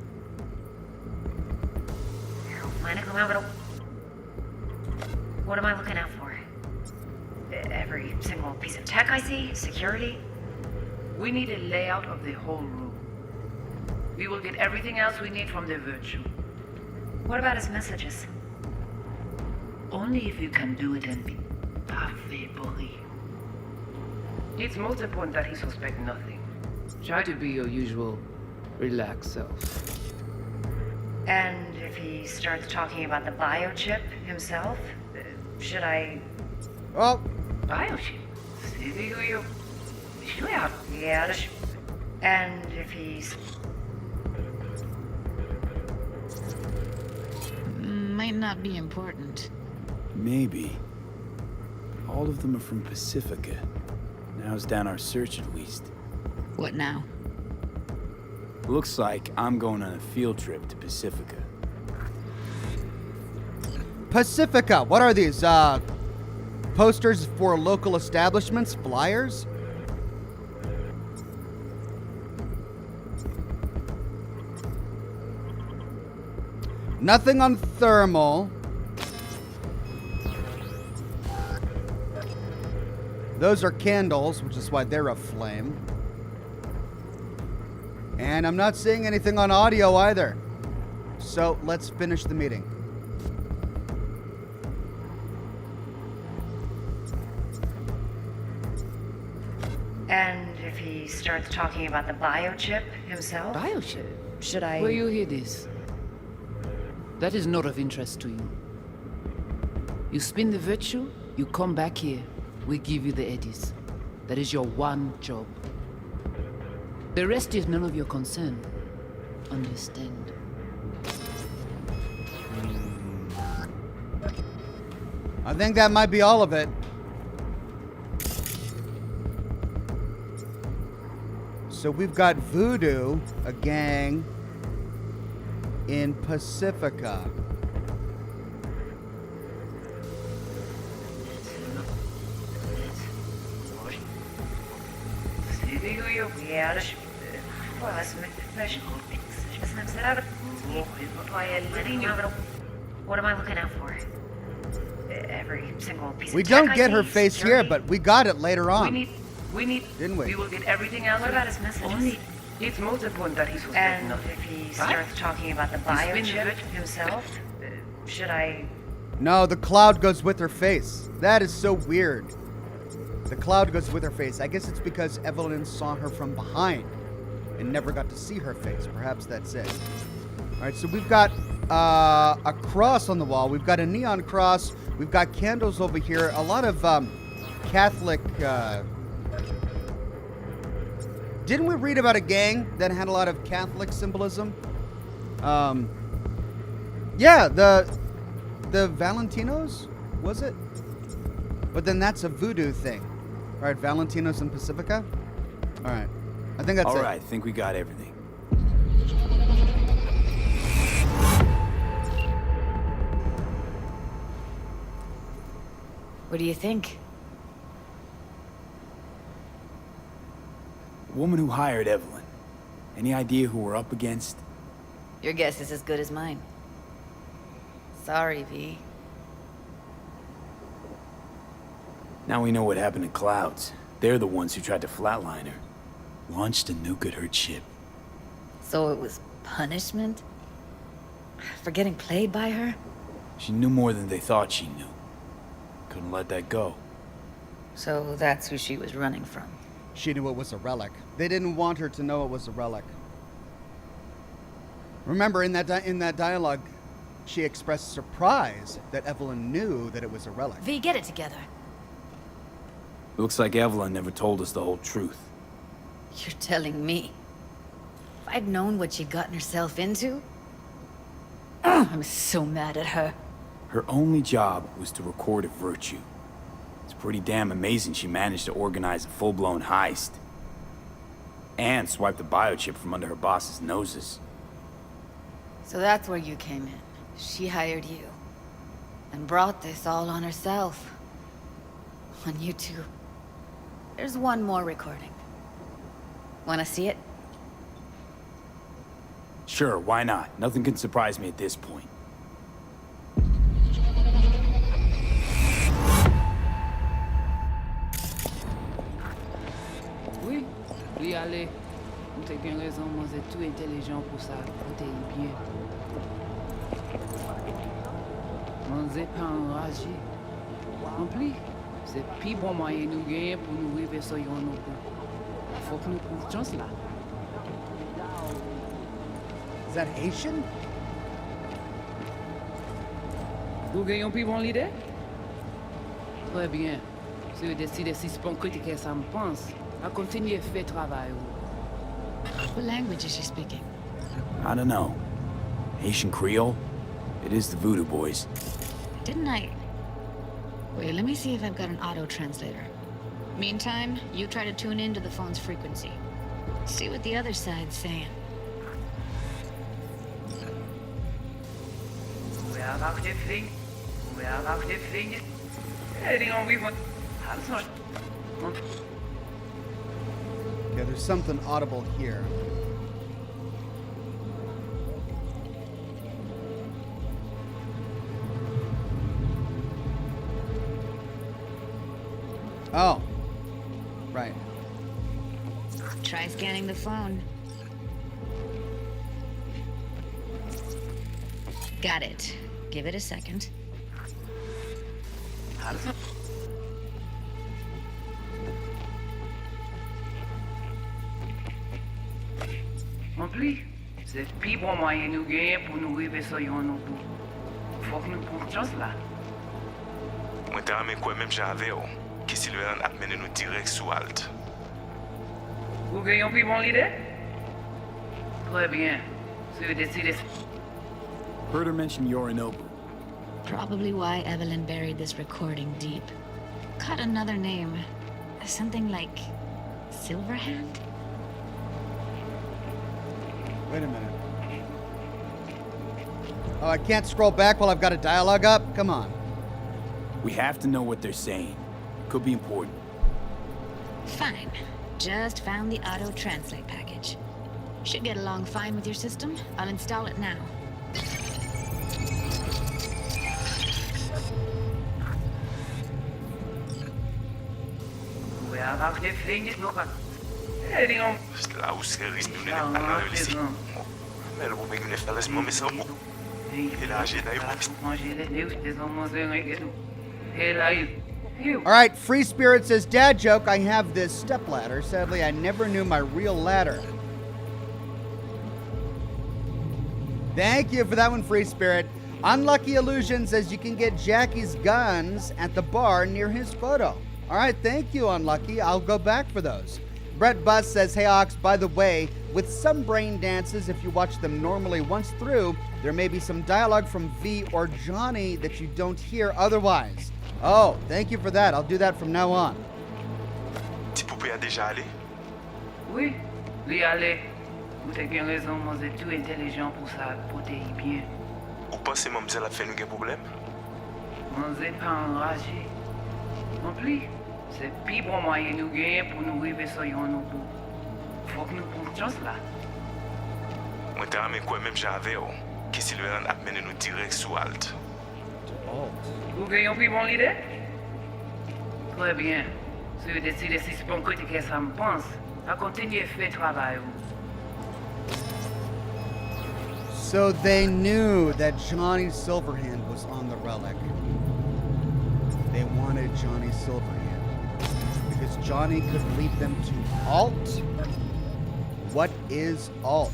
[SPEAKER 9] What am I looking out for? Every single piece of tech I see? Security?
[SPEAKER 10] We need a layout of the whole room. We will get everything else we need from the virtue.
[SPEAKER 9] What about his messages?
[SPEAKER 10] Only if you can do it and be perfectly. It's most important that he suspect nothing. Try to be your usual relaxed self.
[SPEAKER 9] And if he starts talking about the biochip himself, should I...
[SPEAKER 1] Oh,
[SPEAKER 10] Biochip?
[SPEAKER 9] Yeah, and if he's...
[SPEAKER 6] Might not be important.
[SPEAKER 7] Maybe. All of them are from Pacifica. Now's down our search, at least.
[SPEAKER 6] What now?
[SPEAKER 7] Looks like I'm going on a field trip to Pacifica.
[SPEAKER 1] Pacifica. What are these? Posters for local establishments? Flyers? Nothing on thermal. Those are candles, which is why they're aflame. And I'm not seeing anything on audio either. So let's finish the meeting.
[SPEAKER 9] And if he starts talking about the biochip himself?
[SPEAKER 10] Biochip?
[SPEAKER 9] Should I...
[SPEAKER 10] Where you hear this? That is not of interest to you. You spin the virtue, you come back here. We give you the eddies. That is your one job. The rest is none of your concern. Understand?
[SPEAKER 1] I think that might be all of it. So we've got Voodoo, a gang in Pacifica.
[SPEAKER 9] What am I looking out for? Every single piece of
[SPEAKER 1] We
[SPEAKER 9] tech
[SPEAKER 1] don't
[SPEAKER 9] I
[SPEAKER 1] get her
[SPEAKER 9] see,
[SPEAKER 1] face
[SPEAKER 9] security.
[SPEAKER 1] here, but we got it later on.
[SPEAKER 11] We need.
[SPEAKER 1] Didn't we?
[SPEAKER 11] We will get everything else.
[SPEAKER 9] What about his messages?
[SPEAKER 11] It's most important that he suspects
[SPEAKER 9] And
[SPEAKER 11] nothing.
[SPEAKER 9] if he starts talking about the biochip himself, should I...
[SPEAKER 1] No, the cloud goes with her face. That is so weird. The cloud goes with her face. I guess it's because Evelyn saw her from behind and never got to see her face. Perhaps that's it. All right, so we've got a cross on the wall. We've got a neon cross. We've got candles over here. A lot of Catholic... Didn't we read about a gang that had a lot of Catholic symbolism? Yeah, the Valentinos, was it? But then that's a voodoo thing. All right, Valentinos in Pacifica? All right. I think that's it.
[SPEAKER 7] All right, I think we got everything.
[SPEAKER 6] What do you think?
[SPEAKER 7] The woman who hired Evelyn. Any idea who we're up against?
[SPEAKER 6] Your guess is as good as mine. Sorry, V.
[SPEAKER 7] Now we know what happened to Clouds. They're the ones who tried to flatline her. Launched a nuke at her ship.
[SPEAKER 6] So it was punishment? For getting played by her?
[SPEAKER 7] She knew more than they thought she knew. Couldn't let that go.
[SPEAKER 6] So that's who she was running from.
[SPEAKER 1] She knew it was a relic. They didn't want her to know it was a relic. Remember, in that dialogue, she expressed surprise that Evelyn knew that it was a relic.
[SPEAKER 6] V, get it together.
[SPEAKER 7] Looks like Evelyn never told us the whole truth.
[SPEAKER 6] You're telling me. If I'd known what she'd gotten herself into... I'm so mad at her.
[SPEAKER 7] Her only job was to record a virtue. It's pretty damn amazing she managed to organize a full-blown heist. And swipe the biochip from under her boss's noses.
[SPEAKER 6] So that's where you came in. She hired you. And brought this all on herself. On you two. There's one more recording. Wanna see it?
[SPEAKER 7] Sure, why not? Nothing can surprise me at this point.
[SPEAKER 10] Oui, oui, allez. Vous avez bien raison, moi, vous êtes tout intelligent pour ça. Vous êtes bien. On n'est pas enragé. En plus, c'est plus bon moyen nous gagner pour nous arriver sur yon nous. Faut que nous prenions chance là.
[SPEAKER 1] Is that Haitian?
[SPEAKER 10] Vous gagnez plus bon l'idée? Très bien. Si vous décidez si c'est bon critique, ça me pense. À continuer à faire travail.
[SPEAKER 6] What language is she speaking?
[SPEAKER 7] I don't know. Haitian Creole? It is the Voodoo Boys.
[SPEAKER 6] Didn't I... Wait, let me see if I've got an auto-translator. Meantime, you try to tune into the phone's frequency. See what the other side's saying.
[SPEAKER 1] Yeah, there's something audible here. Oh. Right.
[SPEAKER 6] Try scanning the phone. Got it. Give it a second.
[SPEAKER 10] En plus, c'est plus bon moyen nous gagner pour nous arriver sur yon nous. Faut que nous prenions chance là.
[SPEAKER 12] Mwen te rame kwen menm jave yo, ki Silveran ap mene nou direct sou alt.
[SPEAKER 10] Vous gagnez plus bon l'idée? Très bien. Si vous décidez...
[SPEAKER 7] Heard her mention Yorinobu.
[SPEAKER 6] Probably why Evelyn buried this recording deep. Cut another name. Something like Silverhand?
[SPEAKER 1] Wait a minute. Oh, I can't scroll back while I've got a dialogue up? Come on.
[SPEAKER 7] We have to know what they're saying. Could be important.
[SPEAKER 6] Fine. Just found the auto-translate package. Should get along fine with your system. I'll install it now.
[SPEAKER 12] Lá os caras não nem falar ici. Mais le problème est faire laisse-moi mais ça bon. Il a agi d'ailleurs.
[SPEAKER 1] All right, Free Spirit says, Dad joke, I have this stepladder. Sadly, I never knew my real ladder. Thank you for that one, Free Spirit. Unlucky Illusion says you can get Jackie's guns at the bar near his photo. All right, thank you, Unlucky. I'll go back for those. Brett Buss says, hey, Ox, by the way, with some brain dances, if you watch them normally once through, there may be some dialogue from V or Johnny that you don't hear otherwise. Oh, thank you for that. I'll do that from now on.
[SPEAKER 12] Petit poupée a déjà allé?
[SPEAKER 11] Oui, lui allez. Vous avez bien raison, moi c'est tout intelligent pour ça, pour te bien.
[SPEAKER 12] Ou pensez mademoiselle a fait nous un problème?
[SPEAKER 11] Moi c'est pas enragé. Non plus, c'est pire bon moyen nous gagner pour nous arriver sur yon nous bout. Faut que nous prenions chance là.
[SPEAKER 12] Moi t'ai amené quoi même j'avais oh, que Sylvain a mené nous direct sous Alt.
[SPEAKER 11] Vous gagnez un plus bon idée? Très bien. Si vous décidez si c'est bon côté que ça me pense, à continuer à faire travail.
[SPEAKER 1] So they knew that Johnny Silverhand was on the relic. They wanted Johnny Silverhand because Johnny could lead them to Alt. What is Alt?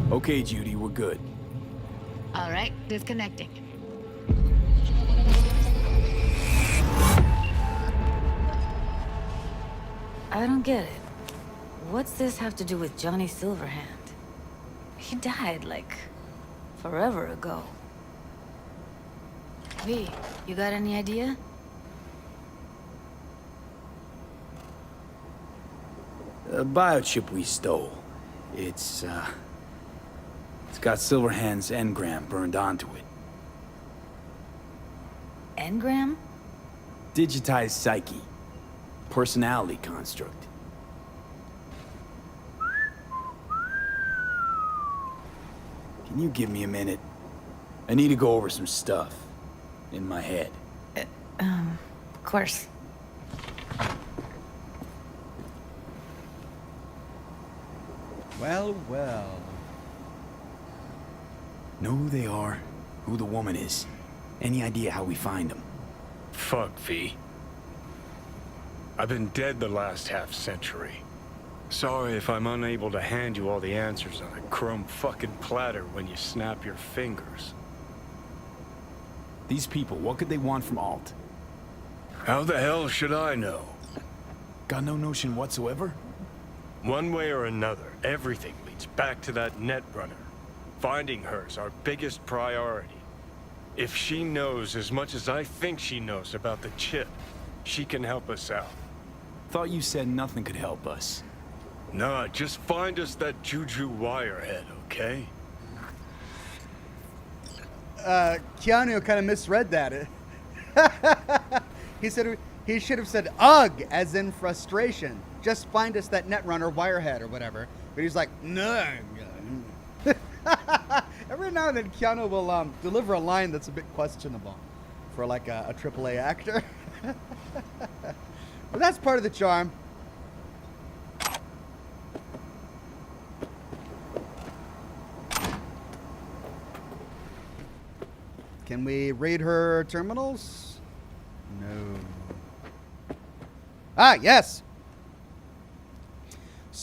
[SPEAKER 7] Okay, Judy, we're good.
[SPEAKER 6] All right, disconnecting. I don't get it. What's this have to do with Johnny Silverhand? He died, like, forever ago. V, you got any idea?
[SPEAKER 7] The biochip we stole. It's got Silverhand's engram burned onto it.
[SPEAKER 6] Engram?
[SPEAKER 7] Digitized psyche. Personality construct. Can you give me a minute? I need to go over some stuff in my head.
[SPEAKER 6] Of course.
[SPEAKER 1] Well, well.
[SPEAKER 7] Know who they are, who the woman is. Any idea how we find them?
[SPEAKER 8] Fuck, V. I've been dead the last half-century. Sorry if I'm unable to hand you all the answers on a chrome fucking platter when you snap your fingers.
[SPEAKER 7] These people, what could they want from Alt?
[SPEAKER 8] How the hell should I know?
[SPEAKER 7] Got no notion whatsoever?
[SPEAKER 8] One way or another, everything leads back to that Netrunner. Finding her's our biggest priority. If she knows as much as I think she knows about the chip, she can help us out.
[SPEAKER 7] Thought you said nothing could help us.
[SPEAKER 8] Nah, just find us that Juju wirehead, okay?
[SPEAKER 1] Keanu kind of misread that. He should have said ugh, as in frustration. Just find us that Netrunner wirehead or whatever. But he's like, no. Every now and then Keanu will deliver a line that's a bit questionable for like a AAA actor. But that's part of the charm. Can we raid her terminals? No. Ah, yes.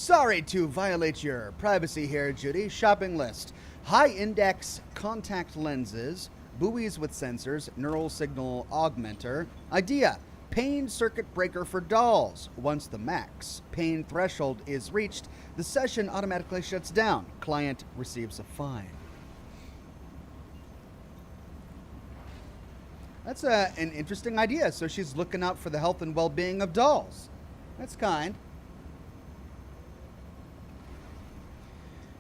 [SPEAKER 1] Sorry to violate your privacy here, Judy. Shopping list. High-index contact lenses, buoys with sensors, neural signal augmenter. Idea. Pain circuit breaker for dolls. Once the max pain threshold is reached, the session automatically shuts down. Client receives a fine. That's an interesting idea. So she's looking out for the health and well-being of dolls. That's kind.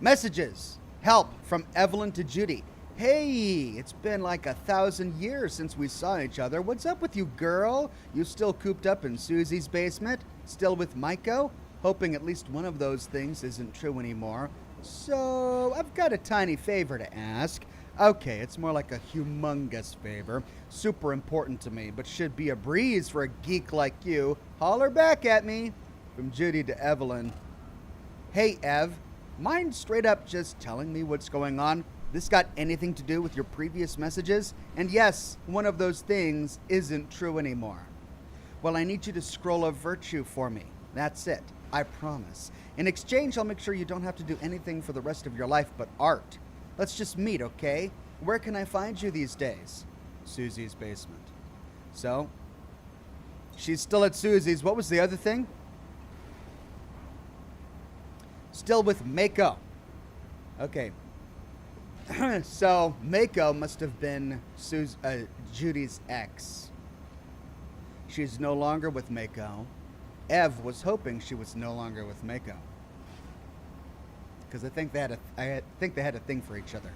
[SPEAKER 1] Messages. Help from Evelyn to Judy. Hey, it's been like 1,000 years since we saw each other. What's up with you, girl? You still cooped up in Susie's basement? Still with Maiko? Hoping at least one of those things isn't true anymore. So, I've got a tiny favor to ask. Okay, it's more like a humongous favor. Super important to me, but should be a breeze for a geek like you. Holler back at me. From Judy to Evelyn. Hey, Ev. Mind straight up just telling me what's going on? This got anything to do with your previous messages? And yes, one of those things isn't true anymore. Well, I need you to scroll a virtue for me. That's it. I promise. In exchange, I'll make sure you don't have to do anything for the rest of your life but art. Let's just meet, okay? Where can I find you these days? Susie's basement. So, she's still at Susie's. What was the other thing? Still with Maiko. Okay. So, Maiko must have been Judy's ex. She's no longer with Maiko. Ev was hoping she was no longer with Maiko. Because I think they had a thing for each other.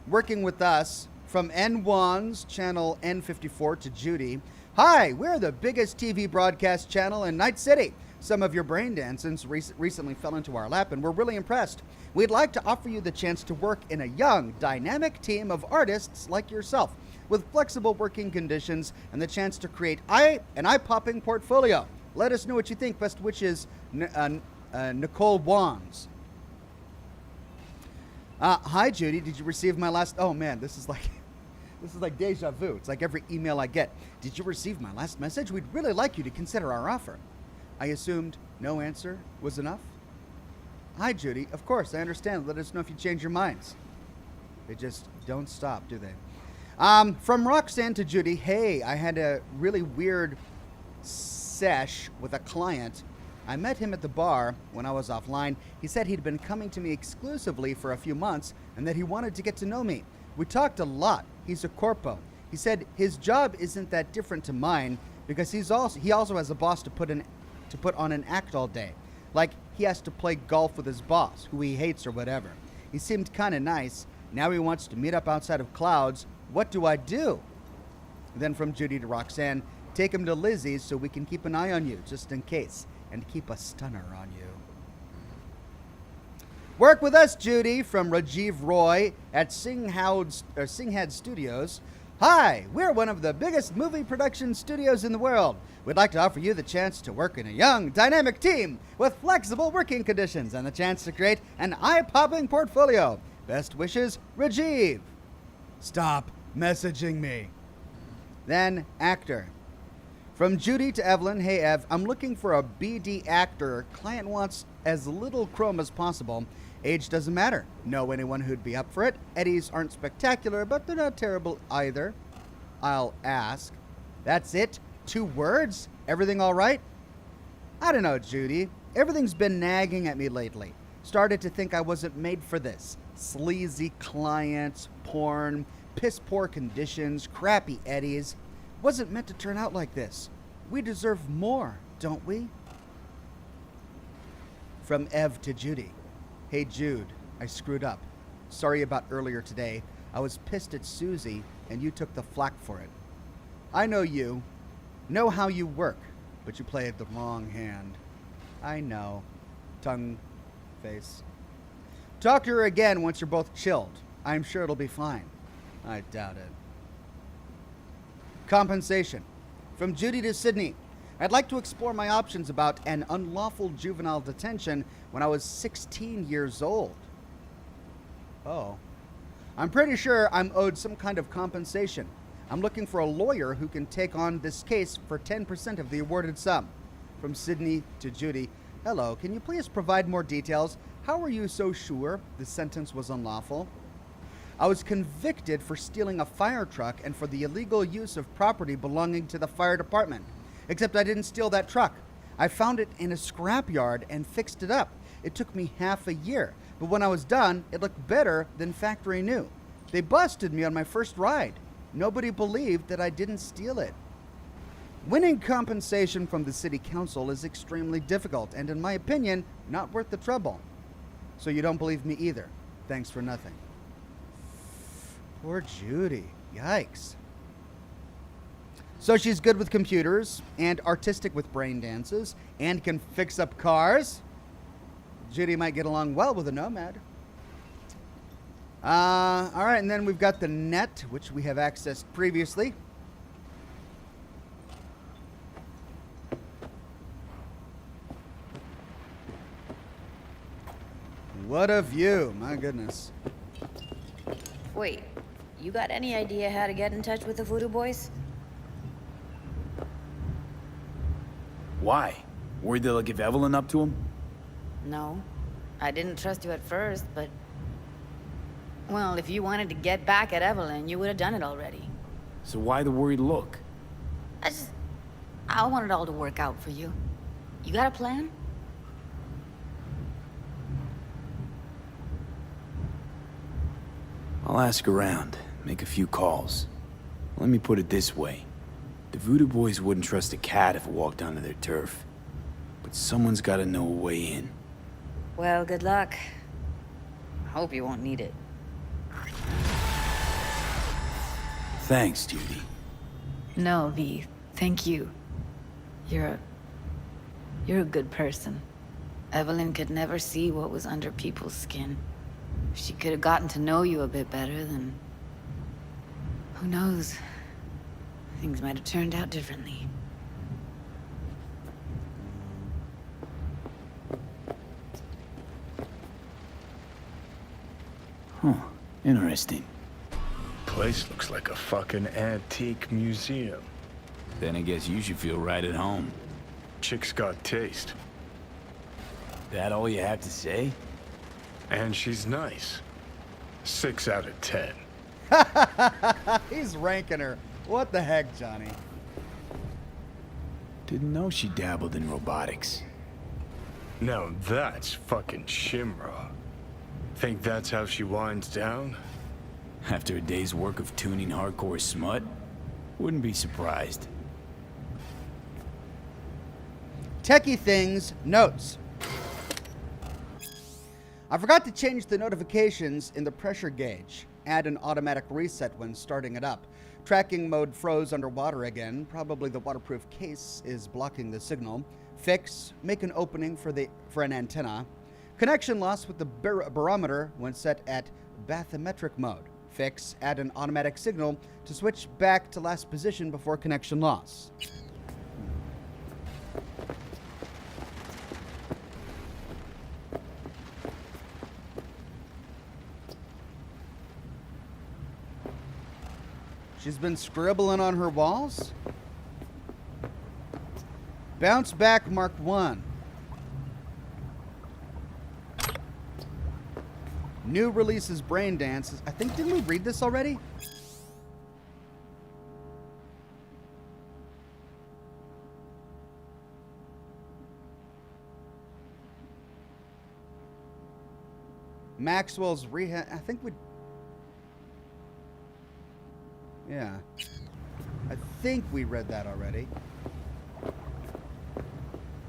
[SPEAKER 1] Working with us, from N1's channel N54 to Judy. Hi, we're the biggest TV broadcast channel in Night City. Some of your Braindances recently fell into our lap and we're really impressed. We'd like to offer you the chance to work in a young, dynamic team of artists like yourself, with flexible working conditions and the chance to create an eye-popping portfolio. Let us know what you think. Best wishes, Nicole Wands. Hi, Judy. Did you receive my last... Oh, man, this is like deja vu. It's like every email I get. Did you receive my last message? We'd really like you to consider our offer. I assumed no answer was enough. Hi, Judy. Of course, I understand. Let us know if you change your minds. They just don't stop, do they? From Roxanne to Judy. Hey, I had a really weird sesh with a client. I met him at the bar when I was offline. He said he'd been coming to me exclusively for a few months and that he wanted to get to know me. We talked a lot. He's a corpo. He said his job isn't that different to mine because he also has a boss to put on an act all day. Like he has to play golf with his boss, who he hates or whatever. He seemed kind of nice. Now he wants to meet up outside of Clouds. What do I do? Then from Judy to Roxanne, take him to Lizzie's so we can keep an eye on you, just in case, and keep a stunner on you. Work with us, Judy, from Rajiv Roy at Singhad Studios. Hi, we're one of the biggest movie production studios in the world. We'd like to offer you the chance to work in a young, dynamic team with flexible working conditions and the chance to create an eye-popping portfolio. Best wishes, Rajiv. Stop messaging me. Then, actor. From Judy to Evelyn. Hey, Ev, I'm looking for a BD actor. Client wants as little chrome as possible. Age doesn't matter. Know anyone who'd be up for it? Eddies aren't spectacular, but they're not terrible either. I'll ask. That's it? 2 words? Everything all right? I don't know, Judy. Everything's been nagging at me lately. Started to think I wasn't made for this. Sleazy clients, porn, piss-poor conditions, crappy eddies. Wasn't meant to turn out like this. We deserve more, don't we? From Ev to Judy. Hey, Jude, I screwed up. Sorry about earlier today. I was pissed at Susie, and you took the flack for it. I know how you work, but you played the wrong hand. I know. Tongue, face. Talk to her again once you're both chilled. I'm sure it'll be fine. I doubt it. Compensation. From Judy to Sydney. I'd like to explore my options about an unlawful juvenile detention when I was 16 years old. Oh. I'm pretty sure I'm owed some kind of compensation. I'm looking for a lawyer who can take on this case for 10% of the awarded sum. From Sydney to Judy. Hello, can you please provide more details? How are you so sure the sentence was unlawful? I was convicted for stealing a fire truck and for the illegal use of property belonging to the fire department. Except I didn't steal that truck. I found it in a scrapyard and fixed it up. It took me half a year, but when I was done, it looked better than factory new. They busted me on my first ride. Nobody believed that I didn't steal it. Winning compensation from the city council is extremely difficult and, in my opinion, not worth the trouble. So you don't believe me either. Thanks for nothing. Poor Judy. Yikes. So she's good with computers and artistic with brain dances and can fix up cars. Judy might get along well with a nomad. All right, and then we've got the net, which we have accessed previously. What a view, my goodness.
[SPEAKER 13] Wait, you got any idea how to get in touch with the Voodoo Boys?
[SPEAKER 7] Why? Worried they'll give Evelyn up to him?
[SPEAKER 13] No. I didn't trust you at first, but... Well, if you wanted to get back at Evelyn, you would have done it already.
[SPEAKER 7] So why the worried look?
[SPEAKER 13] I want it all to work out for you. You got a plan?
[SPEAKER 7] I'll ask around, make a few calls. Let me put it this way. The Voodoo Boys wouldn't trust a cat if it walked onto their turf. But someone's gotta know a way in.
[SPEAKER 13] Well, good luck. Hope you won't need it.
[SPEAKER 7] Thanks, Judy.
[SPEAKER 6] No, V. Thank you. You're a good person.
[SPEAKER 13] Evelyn could never see what was under people's skin. If she could have gotten to know you a bit better, then... Who knows? Things might have turned out differently.
[SPEAKER 7] Huh. Interesting.
[SPEAKER 8] Place looks like a fucking antique museum.
[SPEAKER 7] Then I guess you should feel right at home.
[SPEAKER 8] Chick's got taste.
[SPEAKER 7] That all you have to say?
[SPEAKER 8] And she's nice. 6 out of 10.
[SPEAKER 1] He's ranking her. What the heck, Johnny?
[SPEAKER 7] Didn't know she dabbled in robotics.
[SPEAKER 8] Now that's fucking Shimra. Think that's how she winds down?
[SPEAKER 7] After a day's work of tuning hardcore smut? Wouldn't be surprised.
[SPEAKER 1] Techie things, notes. I forgot to change the notifications in the pressure gauge. Add an automatic reset when starting it up. Tracking mode froze underwater again. Probably the waterproof case is blocking the signal. Fix, make an opening for an antenna. Connection loss with the barometer when set at bathymetric mode. Fix, add an automatic signal to switch back to last position before connection loss. She's been scribbling on her walls. Bounce back Mark 1. New releases Braindance. I think, didn't we read this already? Maxwell's rehab. I think we... Yeah. I think we read that already.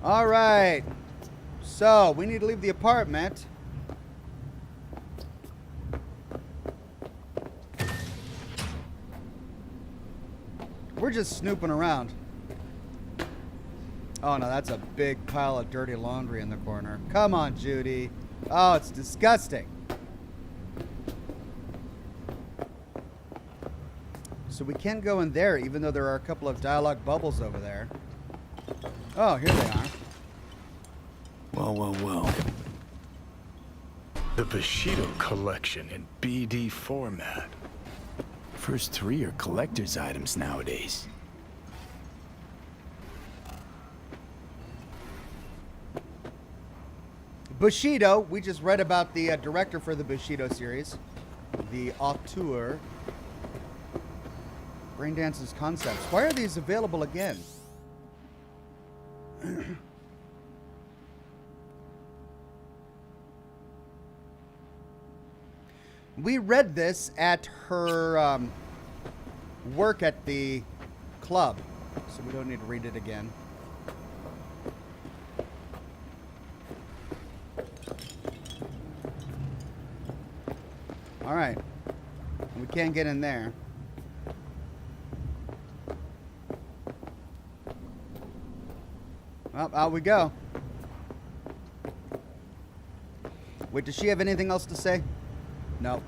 [SPEAKER 1] All right. So, we need to leave the apartment. We're just snooping around. Oh, no, that's a big pile of dirty laundry in the corner. Come on, Judy. Oh, it's disgusting. So we can go in there, even though there are a couple of dialogue bubbles over there. Oh, here they are.
[SPEAKER 7] Well, well, well.
[SPEAKER 8] The Bushido collection in BD format.
[SPEAKER 7] First 3 are collector's items nowadays.
[SPEAKER 1] Bushido. We just read about the director for the Bushido series, the auteur. Braindance's concepts. Why are these available again? We read this at her work at the club, so we don't need to read it again. All right. We can't get in there. Well, out we go. Wait, does she have anything else to say? No.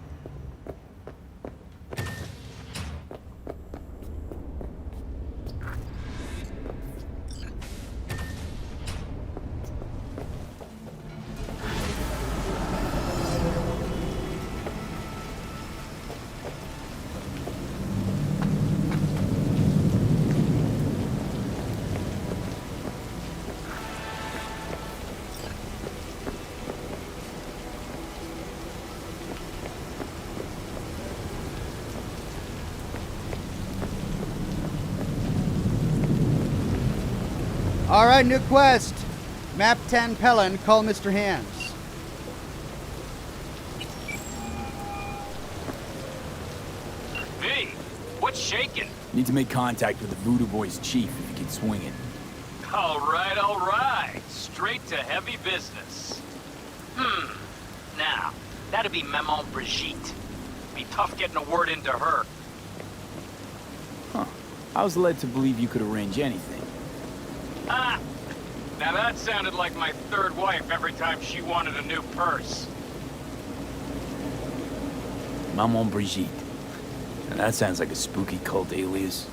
[SPEAKER 1] All right, new quest. Map 10 Pelin, call Mr. Hands.
[SPEAKER 14] Hey, what's shaking?
[SPEAKER 7] Need to make contact with the Voodoo Boys chief if you can swing it.
[SPEAKER 14] All right. Straight to heavy business. Now, that'd be Maman Brigitte. Be tough getting a word into her.
[SPEAKER 7] Huh. I was led to believe you could arrange anything.
[SPEAKER 14] Ah! Now that sounded like my third wife every time she wanted a new purse.
[SPEAKER 7] Maman Brigitte. Now that sounds like a spooky cult alias.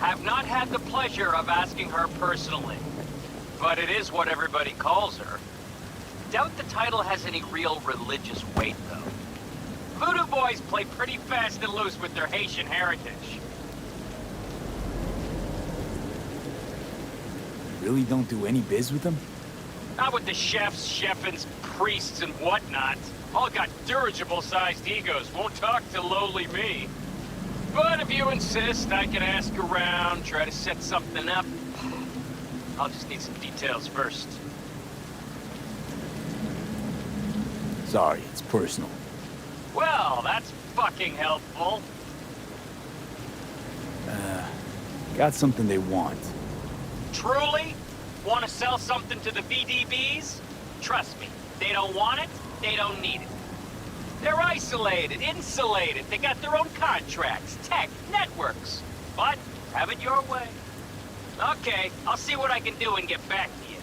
[SPEAKER 14] Have not had the pleasure of asking her personally, but it is what everybody calls her. Doubt the title has any real religious weight, though. Voodoo Boys play pretty fast and loose with their Haitian heritage.
[SPEAKER 7] Really don't do any biz with them?
[SPEAKER 14] Not with the chefs, chefins, priests, and whatnot. All got dirigible-sized egos, won't talk to lowly me. But if you insist, I can ask around, try to set something up. I'll just need some details first.
[SPEAKER 7] Sorry, it's personal.
[SPEAKER 14] Well, that's fucking helpful.
[SPEAKER 7] Got something they want.
[SPEAKER 14] Truly? Want to sell something to the VDBs? Trust me, they don't want it, they don't need it. They're isolated, insulated, they got their own contracts, tech, networks. But, have it your way. Okay, I'll see what I can do and get back to you.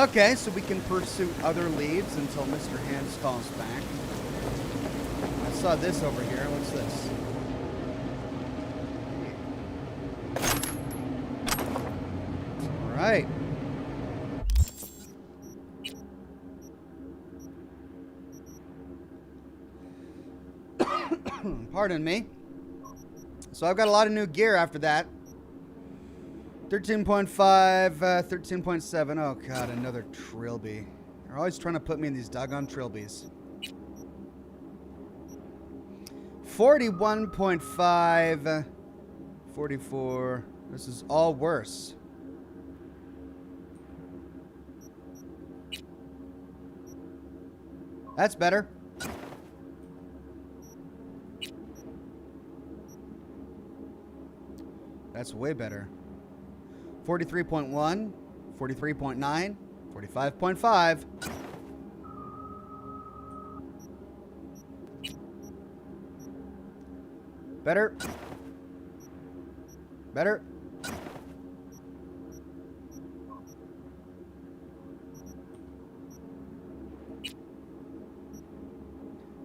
[SPEAKER 1] Okay, so we can pursue other leads until Mr. Hands calls back. I saw this over here. What's this? All right. Pardon me. So I've got a lot of new gear after that. 13.5, 13.7. Oh god, another trilby. They're always trying to put me in these doggone trilbies. 41.5, 44. This is all worse. That's better. That's way better. 43.1, 43.9, 45.5. Better. Better.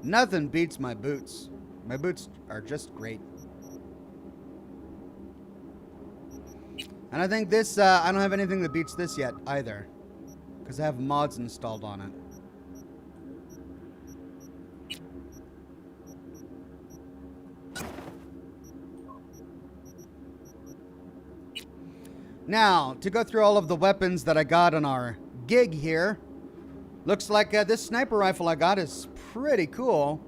[SPEAKER 1] Nothing beats my boots. My boots are just great. And I think this, I don't have anything that beats this yet either. Because I have mods installed on it. Now, to go through all of the weapons that I got on our gig here, looks like this sniper rifle I got is pretty cool.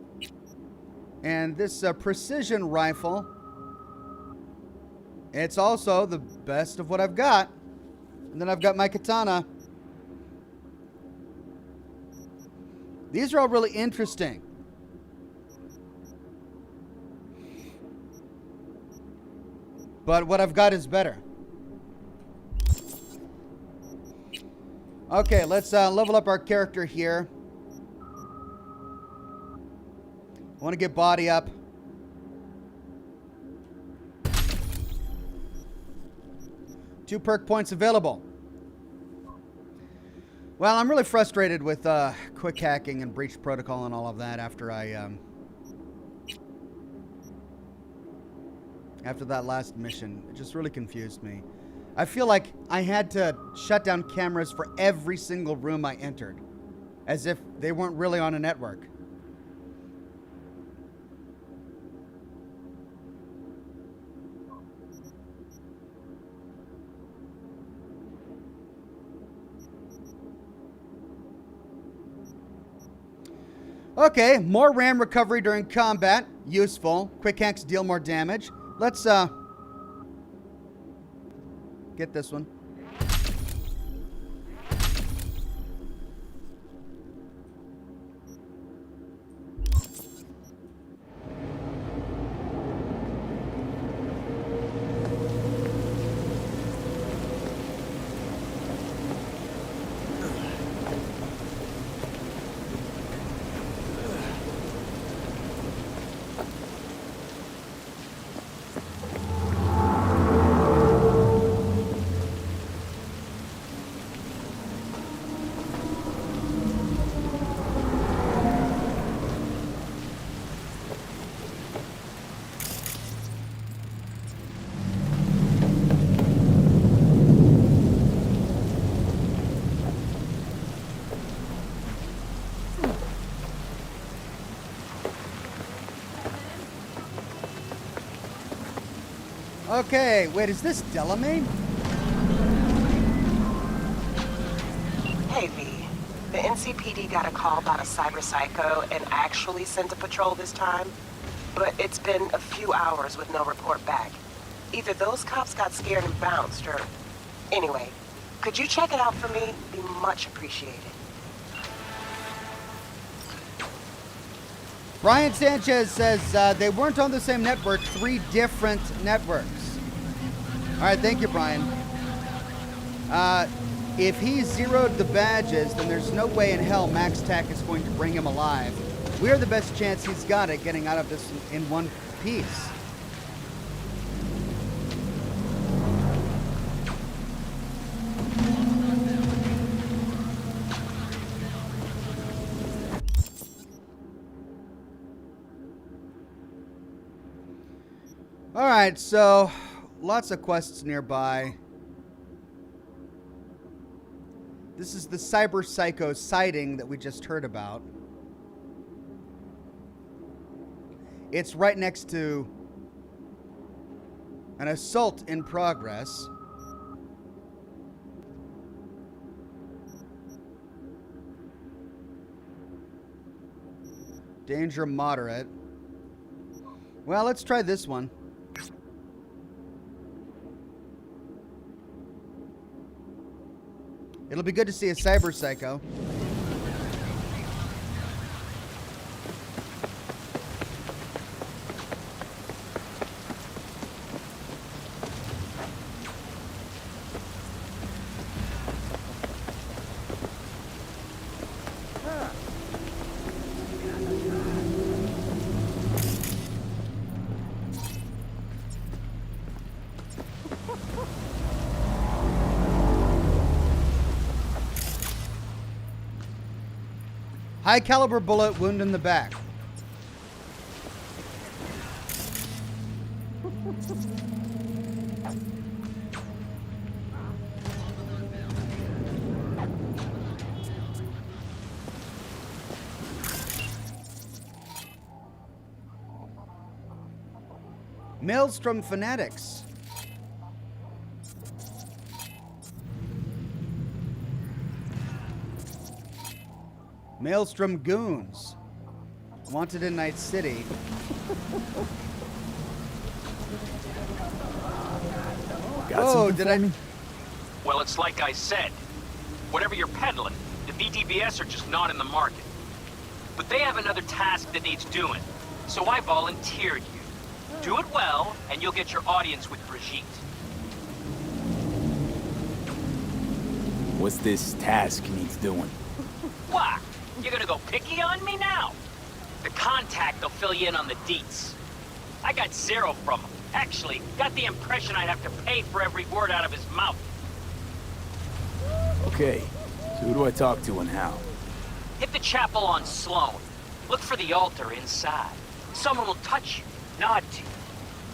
[SPEAKER 1] And this precision rifle, it's also the best of what I've got. And then I've got my katana. These are all really interesting. But what I've got is better. Okay, let's level up our character here. I want to get body up. Two perk points available. Well, I'm really frustrated with quick hacking and breach protocol and all of that after after that last mission. It just really confused me. I feel like I had to shut down cameras for every single room I entered, as if they weren't really on a network. Okay, more RAM recovery during combat. Useful. Quick hacks deal more damage. Let's get this one. Okay, wait, is this Delamain?
[SPEAKER 15] Hey, V. The NCPD got a call about a cyber psycho and actually sent a patrol this time. But it's been a few hours with no report back. Either those cops got scared and bounced, or... Anyway, could you check it out for me? Be much appreciated.
[SPEAKER 1] Brian Sanchez says they weren't on the same network, 3 different networks. All right, thank you, Brian. If he zeroed the badges, then there's no way in hell Max Tack is going to bring him alive. We're the best chance he's got at getting out of this in one piece. All right, so lots of quests nearby. This is the Cyber Psycho sighting that we just heard about. It's right next to an assault in progress. Danger moderate. Well, let's try this one. It'll be good to see a cyber psycho. High caliber bullet, wound in the back. Mailstrom Fanatics. Maelstrom Goons. Wanted in Night City.
[SPEAKER 7] Got
[SPEAKER 1] did I...
[SPEAKER 14] Well, it's like I said. Whatever you're peddling, the VDBS are just not in the market. But they have another task that needs doing, so I volunteered you. Do it well, and you'll get your audience with Brigitte.
[SPEAKER 7] What's this task needs doing?
[SPEAKER 14] What? You're gonna go picky on me now? The contact will fill you in on the deets. I got zero from him. Actually, got the impression I'd have to pay for every word out of his mouth.
[SPEAKER 7] Okay, so who do I talk to and how?
[SPEAKER 14] Hit the chapel on Sloan. Look for the altar inside. Someone will touch you, nod to you.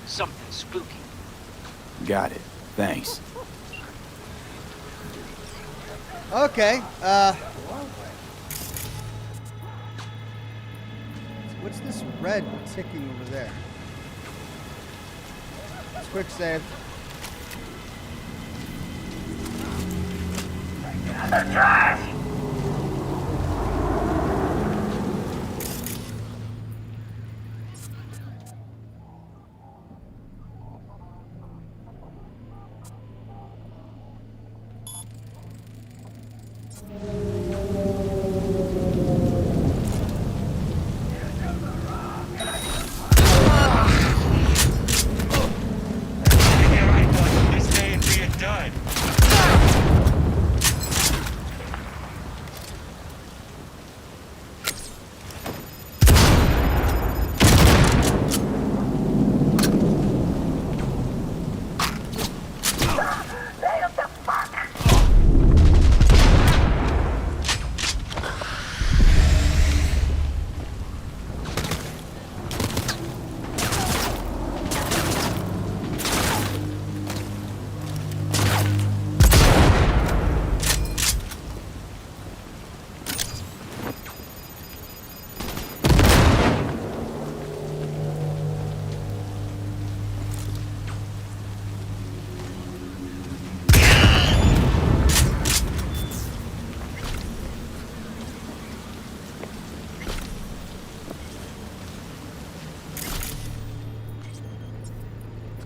[SPEAKER 14] Something spooky.
[SPEAKER 7] Got it. Thanks.
[SPEAKER 1] Okay, what's this red ticking over there? Let's quick save.
[SPEAKER 11] Trash!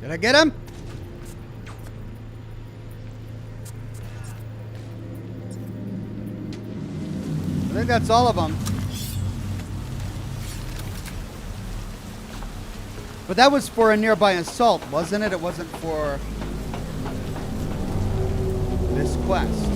[SPEAKER 1] Did I get him? I think that's all of them. But that was for a nearby assault, wasn't it? It wasn't for this quest.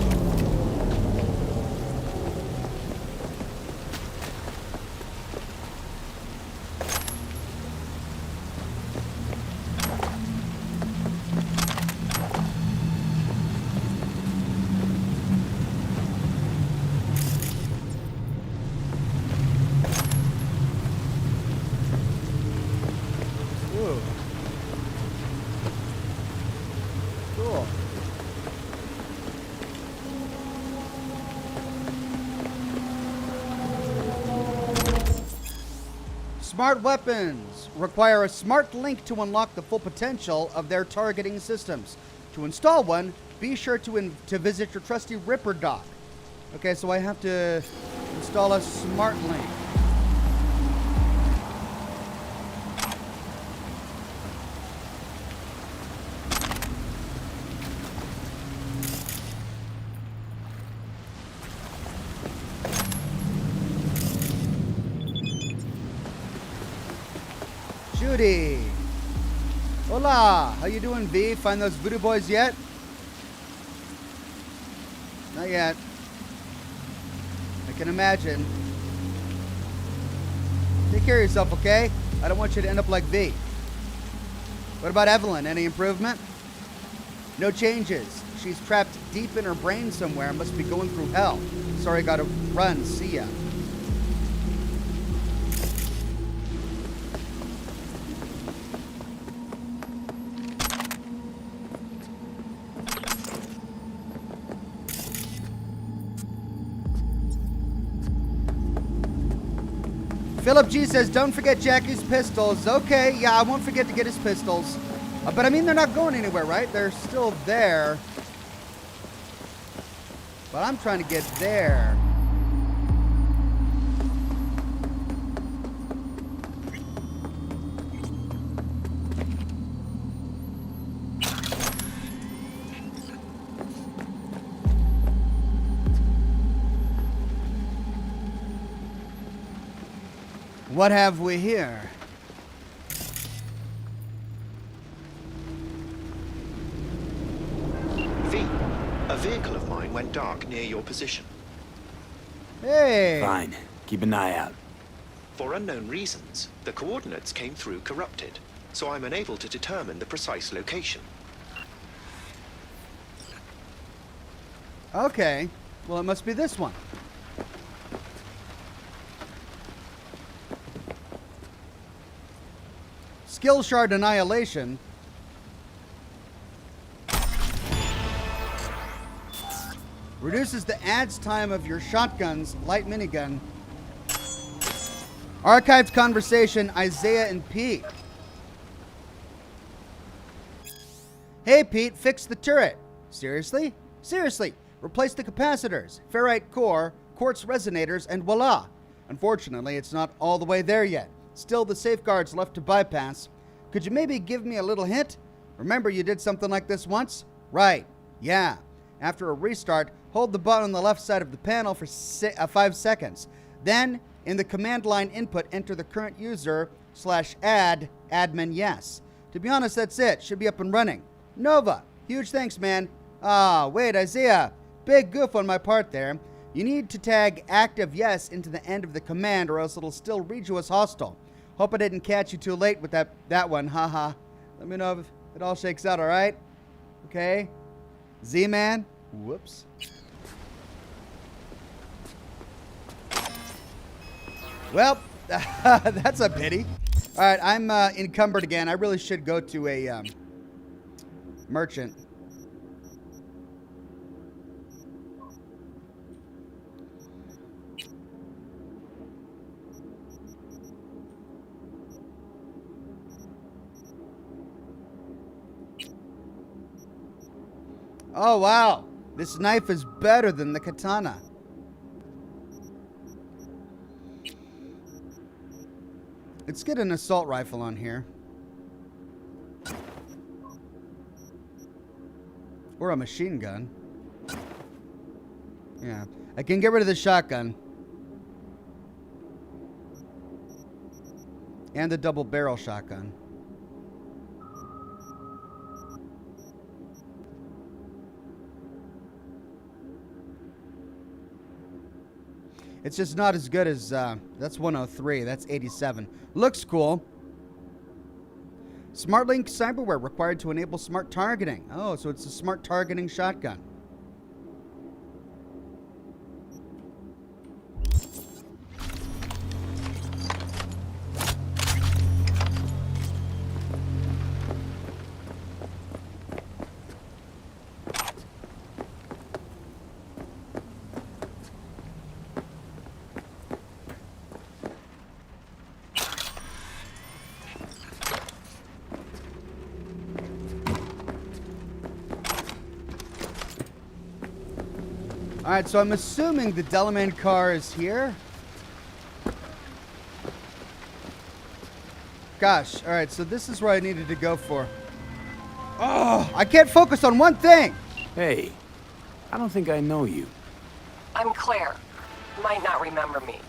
[SPEAKER 1] Cool. Smart weapons require a smart link to unlock the full potential of their targeting systems. To install one, be sure to visit your trusty Ripper dock. Okay, so I have to install a smart link. Judy. Hola. How you doing, V? Find those Voodoo Boys yet? Not yet. I can imagine. Take care of yourself, okay? I don't want you to end up like V. What about Evelyn? Any improvement? No changes. She's trapped deep in her brain somewhere and must be going through hell. Sorry, gotta run. See ya. Philip G says, don't forget Jackie's pistols. Okay, yeah, I won't forget to get his pistols. But I mean, they're not going anywhere, right? They're still there. But I'm trying to get there. What have we here?
[SPEAKER 16] V, a vehicle of mine went dark near your position.
[SPEAKER 1] Hey!
[SPEAKER 7] Fine. Keep an eye out.
[SPEAKER 16] For unknown reasons, the coordinates came through corrupted, so I'm unable to determine the precise location.
[SPEAKER 1] Okay. Well, it must be this one. Skill shard annihilation. Reduces the adds time of your shotgun's light minigun. Archived conversation, Isaiah and Pete. Hey Pete, fix the turret. Seriously? Seriously, replace the capacitors, ferrite core, quartz resonators, and voila. Unfortunately, it's not all the way there yet. Still the safeguards left to bypass. Could you maybe give me a little hint? Remember you did something like this once? Right, yeah. After a restart, hold the button on the left side of the panel for 5 seconds. Then, in the command line input, enter the current user /add admin yes. To be honest, that's it. Should be up and running. Nova, huge thanks, man. Ah, wait, Isaiah. Big goof on my part there. You need to tag active yes into the end of the command or else it'll still read you as hostile. Hope I didn't catch you too late with that one, haha. Let me know if it all shakes out, alright? Okay? Z-Man? Whoops. Well, that's a pity. Alright, I'm encumbered again. I really should go to a merchant. Oh, wow. This knife is better than the katana. Let's get an assault rifle on here. Or a machine gun. Yeah. I can get rid of the shotgun. And the double barrel shotgun. It's just not as good as, that's 103, that's 87. Looks cool. SmartLink cyberware required to enable smart targeting. Oh, so it's a smart targeting shotgun. Alright, so I'm assuming the Delamain car is here. Gosh, alright, so this is where I needed to go for. Oh, I can't focus on one thing!
[SPEAKER 7] Hey, I don't think I know you.
[SPEAKER 15] I'm Claire. You might not remember me.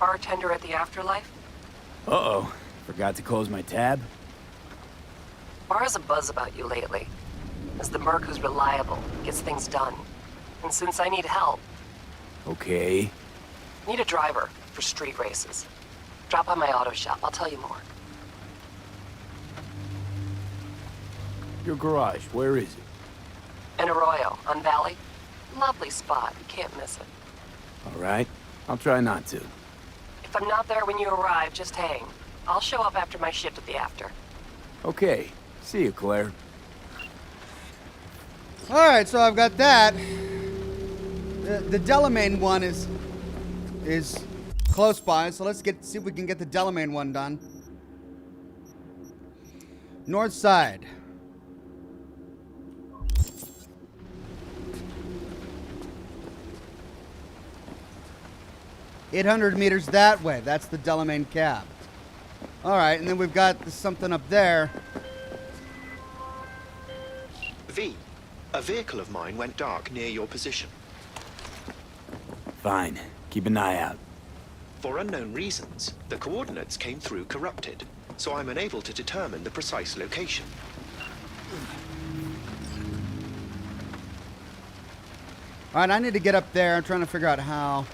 [SPEAKER 15] Bartender at the Afterlife?
[SPEAKER 7] Uh-oh, forgot to close my tab?
[SPEAKER 15] Bar has a buzz about you lately. As the merc who's reliable, gets things done. And since I need help...
[SPEAKER 7] Okay.
[SPEAKER 15] Need a driver for street races. Drop by my auto shop, I'll tell you more.
[SPEAKER 7] Your garage, where is it?
[SPEAKER 15] In Arroyo, on Valley. Lovely spot, you can't miss it.
[SPEAKER 7] All right, I'll try not to.
[SPEAKER 15] If I'm not there when you arrive, just hang. I'll show up after my shift at the after.
[SPEAKER 7] Okay, see you, Claire.
[SPEAKER 1] Alright, so I've got that. The Delamain one is close by, so let's see if we can get the Delamain one done. North side. $800 meters that way. That's the Delamain cab. Alright, and then we've got something up there.
[SPEAKER 16] V, a vehicle of mine went dark near your position.
[SPEAKER 7] Fine. Keep an eye out.
[SPEAKER 16] For unknown reasons, the coordinates came through corrupted, so I'm unable to determine the precise location.
[SPEAKER 1] Alright, I need to get up there. I'm trying to figure out how.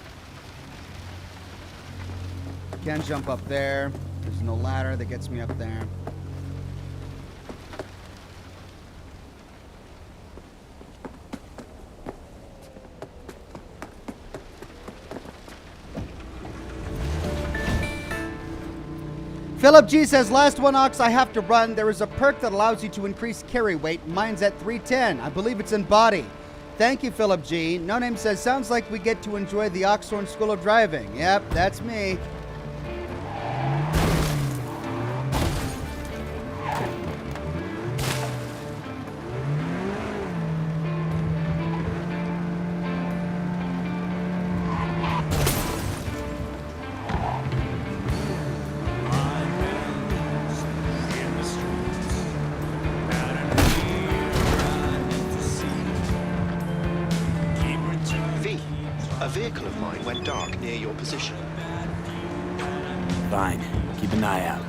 [SPEAKER 1] Can't jump up there. There's no ladder that gets me up there. Philip G says, last one, Ox, I have to run. There is a perk that allows you to increase carry weight. Mine's at 310. I believe it's in body. Thank you, Philip G. No Name says, sounds like we get to enjoy the Oxhorn School of Driving. Yep, that's me.
[SPEAKER 16] A vehicle of mine went dark near your position.
[SPEAKER 7] Fine. Keep an eye out.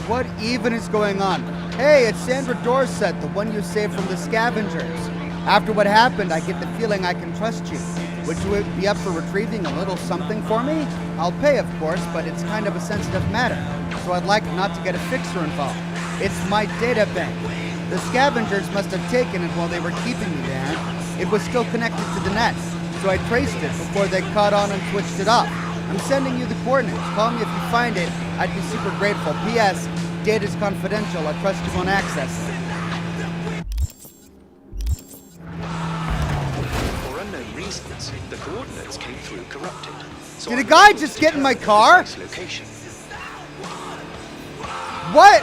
[SPEAKER 1] What even is going on? Hey, it's Sandra Dorset, the one you saved from the scavengers. After what happened, I get the feeling I can trust you. Would you be up for retrieving a little something for me? I'll pay, of course, but it's kind of a sensitive matter, so I'd like not to get a fixer involved. It's my data bank. The scavengers must have taken it while they were keeping me there. It was still connected to the net, so I traced it before they caught on and switched it off. I'm sending you the coordinates. Call me if you find it. I'd be super grateful. P.S. Data's confidential. I trust you won't access it.
[SPEAKER 16] For unknown reasons, the coordinates came through corrupted. So
[SPEAKER 1] Did a guy just get in my car?
[SPEAKER 16] Location.
[SPEAKER 1] What?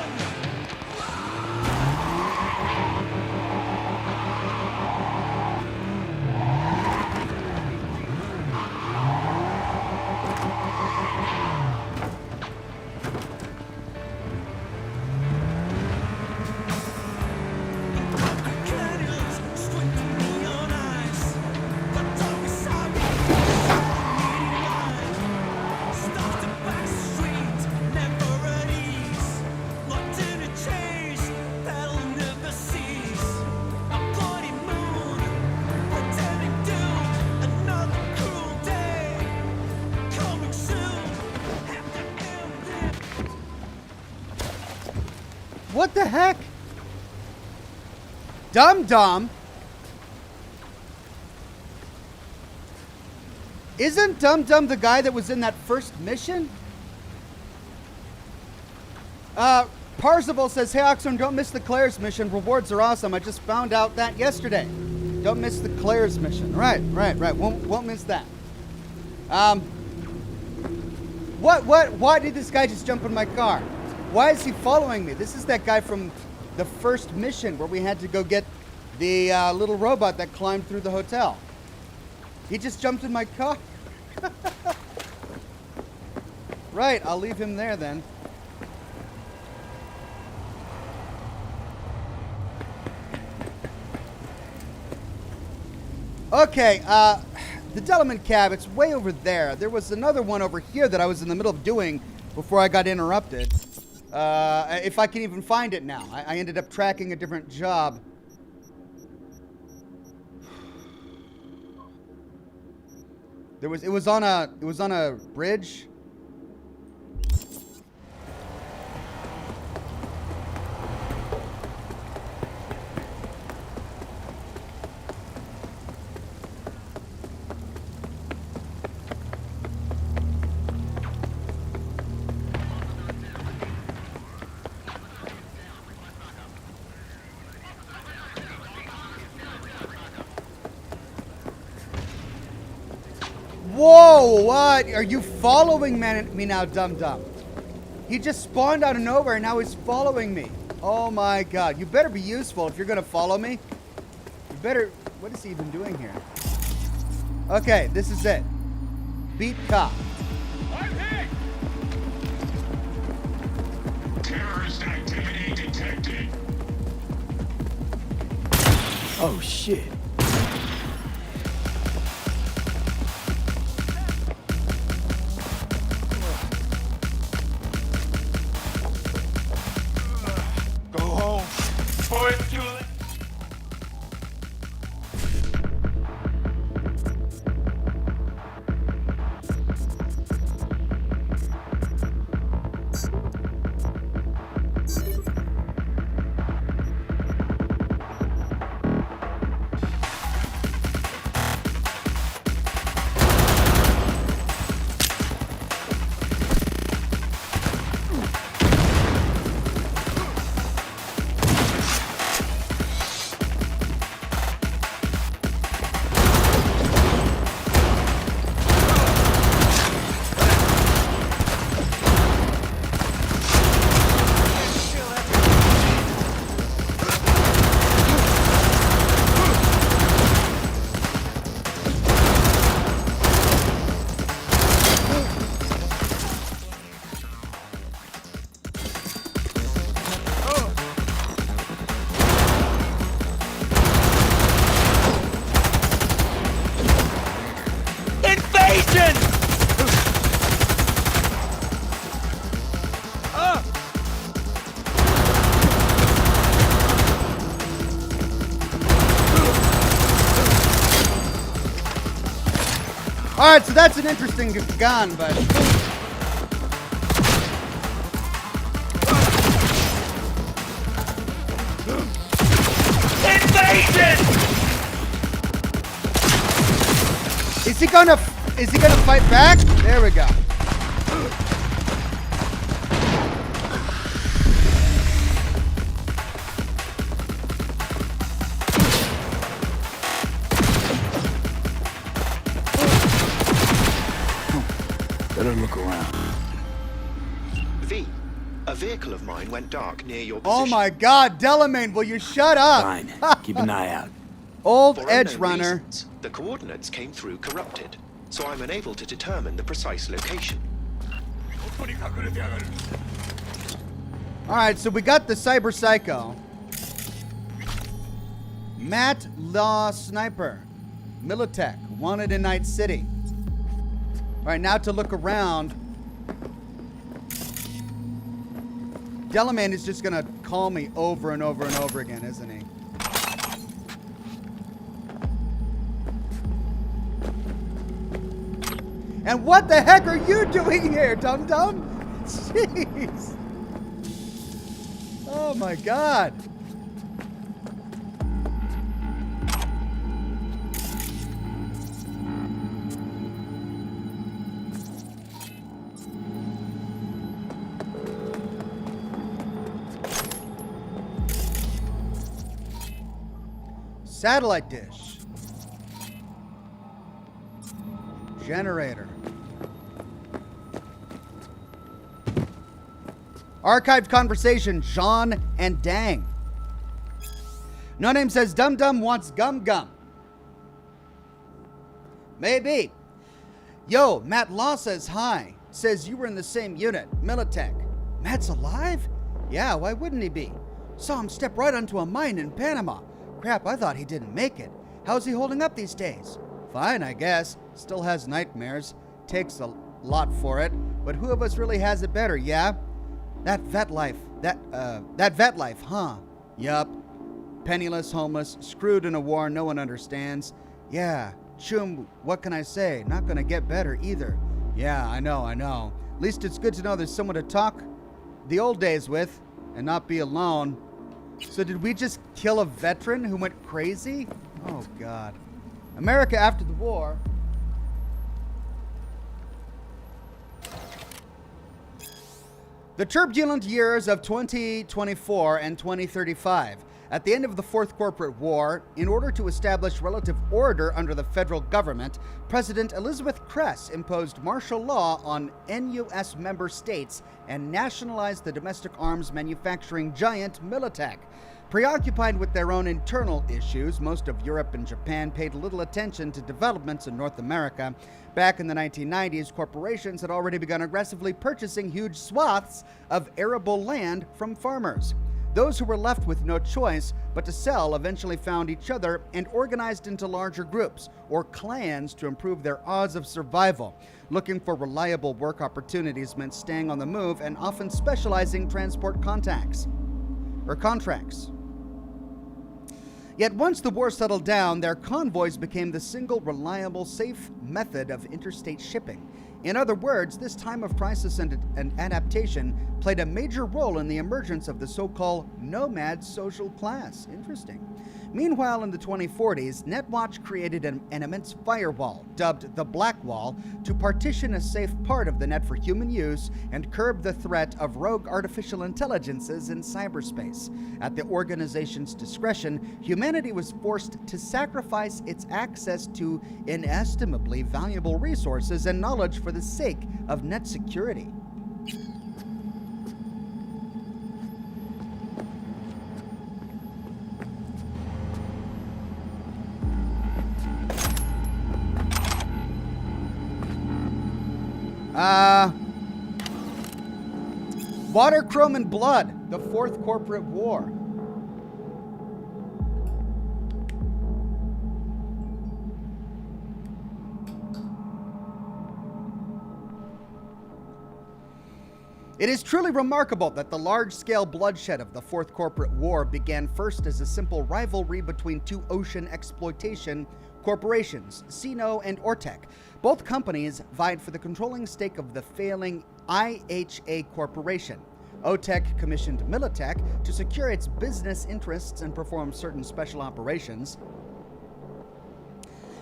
[SPEAKER 1] What the heck? Dum-Dum? Isn't Dum-Dum the guy that was in that first mission? Parzival says, hey, Oxhorn, don't miss the Claire's mission. Rewards are awesome. I just found out that yesterday. Don't miss the Claire's mission. Right. Won't miss that. Why did this guy just jump in my car? Why is he following me? This is that guy from the first mission where we had to go get the little robot that climbed through the hotel. He just jumped in my car. Right, I'll leave him there then. Okay, the Delamain cab, it's way over there. There was another one over here that I was in the middle of doing before I got interrupted. If I can even find it now. I ended up tracking a different job. It was on a bridge. Whoa, what? Are you following me now, Dum-Dum? He just spawned out of nowhere and now he's following me. Oh my god. You better be useful if you're gonna follow me. You better... What is he even doing here? Okay, this is it. Beat cop.
[SPEAKER 2] I'm hit!
[SPEAKER 12] Terrorist activity detected.
[SPEAKER 7] Oh, shit.
[SPEAKER 1] All right, so that's an interesting gun, but
[SPEAKER 2] Invasion!
[SPEAKER 1] Is he gonna fight back? There we go.
[SPEAKER 7] Better look around.
[SPEAKER 16] V, a vehicle of mine went dark near your
[SPEAKER 1] Oh
[SPEAKER 16] position.
[SPEAKER 1] my God, Delamain, will you shut up?
[SPEAKER 7] Fine. Keep an eye out.
[SPEAKER 1] Old
[SPEAKER 16] For
[SPEAKER 1] edge
[SPEAKER 16] unknown
[SPEAKER 1] runner.
[SPEAKER 16] reasons, the coordinates came through corrupted, so I'm unable to determine the precise location.
[SPEAKER 1] All right, so we got the cyber psycho. Matt Law Sniper. Militech, wanted in Night City. All right, now to look around. Delamain is just gonna call me over and over and over again, isn't he? And what the heck are you doing here, Dum Dum? Jeez. Oh my God. Satellite dish. Generator. Archived conversation, Jean and Dang. No Name says Dum Dum wants gum gum. Maybe. Yo, Matt Law says hi. Says you were in the same unit, Militech. Matt's alive? Yeah, why wouldn't he be? Saw him step right onto a mine in Panama. Crap, I thought he didn't make it. How's he holding up these days? Fine, I guess. Still has nightmares. Takes a lot for it. But who of us really has it better, yeah? That vet life. That vet life, huh? Yup. Penniless, homeless, screwed in a war no one understands. Yeah, Chum, what can I say? Not gonna get better either. Yeah, I know. At least it's good to know there's someone to talk the old days with and not be alone. So did we just kill a veteran who went crazy? Oh, God. America after the war. The turbulent years of 2024 and 2035. At the end of the Fourth Corporate War, in order to establish relative order under the federal government, President Elizabeth Kress imposed martial law on NUS member states and nationalized the domestic arms manufacturing giant Militech. Preoccupied with their own internal issues, most of Europe and Japan paid little attention to developments in North America. Back in the 1990s, corporations had already begun aggressively purchasing huge swaths of arable land from farmers. Those who were left with no choice but to sell eventually found each other and organized into larger groups, or clans, to improve their odds of survival. Looking for reliable work opportunities meant staying on the move and often specializing transport contracts. Yet once the war settled down, their convoys became the single reliable, safe method of interstate shipping. In other words, this time of crisis and adaptation played a major role in the emergence of the so-called nomad social class. Interesting. Meanwhile, in the 2040s, Netwatch created an immense firewall, dubbed the Black Wall, to partition a safe part of the net for human use and curb the threat of rogue artificial intelligences in cyberspace. At the organization's discretion, humanity was forced to sacrifice its access to inestimably valuable resources and knowledge for the sake of net security. Water, Chrome, and Blood, the Fourth Corporate War. It is truly remarkable that the large-scale bloodshed of the Fourth Corporate War began first as a simple rivalry between two ocean exploitation corporations, Sino and Ortec. Both companies vied for the controlling stake of the failing IHA Corporation. OTEC commissioned Militech to secure its business interests and perform certain special operations.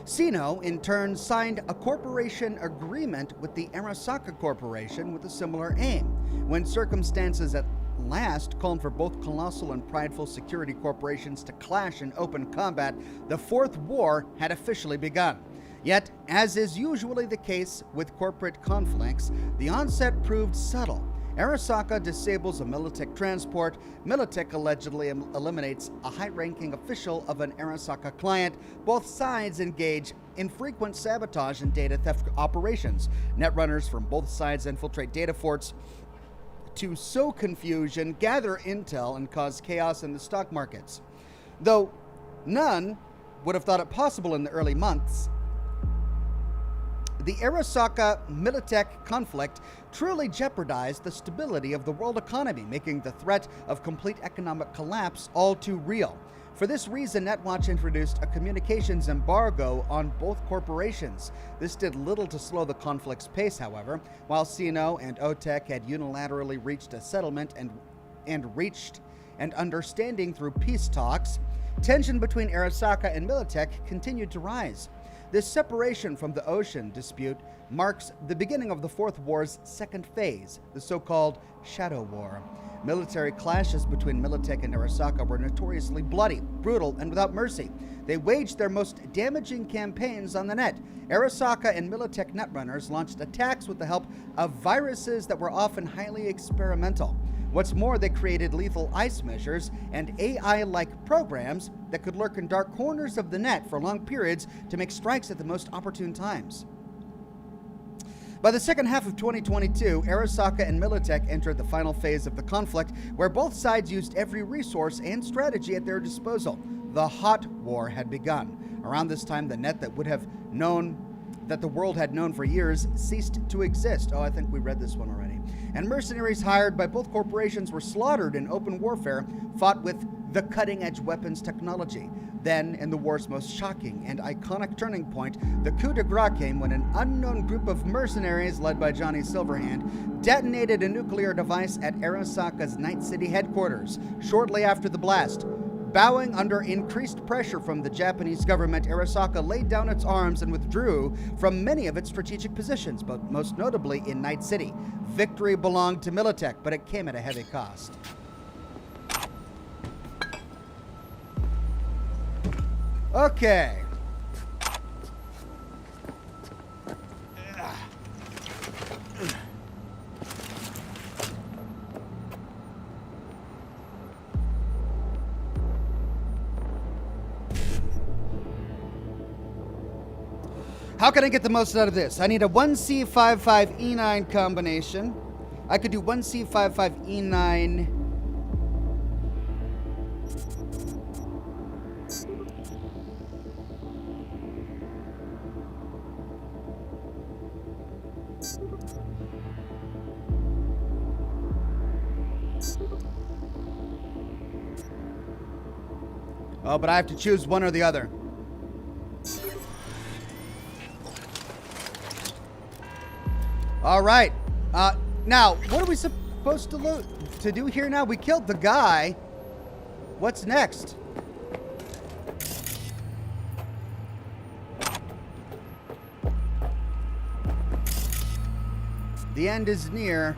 [SPEAKER 1] Sino, in turn, signed a corporation agreement with the Arasaka Corporation with a similar aim. When circumstances at last called for both colossal and prideful security corporations to clash in open combat, the Fourth War had officially begun. Yet, as is usually the case with corporate conflicts, the onset proved subtle. Arasaka disables a Militech transport. Militech allegedly eliminates a high-ranking official of an Arasaka client. Both sides engage in frequent sabotage and data theft operations. Netrunners from both sides infiltrate data forts to sow confusion, gather intel, and cause chaos in the stock markets. Though none would have thought it possible in the early months, the Arasaka Militech conflict truly jeopardized the stability of the world economy, making the threat of complete economic collapse all too real. For this reason, Netwatch introduced a communications embargo on both corporations. This did little to slow the conflict's pace, however. While Sino and OTEC had unilaterally reached a settlement and reached an understanding through peace talks, tension between Arasaka and Militech continued to rise. This separation from the ocean dispute marks the beginning of the Fourth War's second phase, the so-called Shadow War. Military clashes between Militech and Arasaka were notoriously bloody, brutal, and without mercy. They waged their most damaging campaigns on the net. Arasaka and Militech netrunners launched attacks with the help of viruses that were often highly experimental. What's more, they created lethal ice measures and AI-like programs that could lurk in dark corners of the net for long periods to make strikes at the most opportune times. By the second half of 2022, Arasaka and Militech entered the final phase of the conflict, where both sides used every resource and strategy at their disposal. The hot war had begun. Around this time, the net that the world had known for years ceased to exist. Oh, I think we read this one already. And mercenaries hired by both corporations were slaughtered in open warfare, fought with the cutting-edge weapons technology. Then, in the war's most shocking and iconic turning point, the coup de grace came when an unknown group of mercenaries, led by Johnny Silverhand, detonated a nuclear device at Arasaka's Night City headquarters. Shortly after the blast, bowing under increased pressure from the Japanese government, Arasaka laid down its arms and withdrew from many of its strategic positions, but most notably in Night City. Victory belonged to Militech, but it came at a heavy cost. Okay. How can I get the most out of this? I need a 1C55E9 combination. I could do 1C55E9. Oh, but I have to choose one or the other. All right. Now, what are we supposed to do here now? We killed the guy. What's next? The end is near.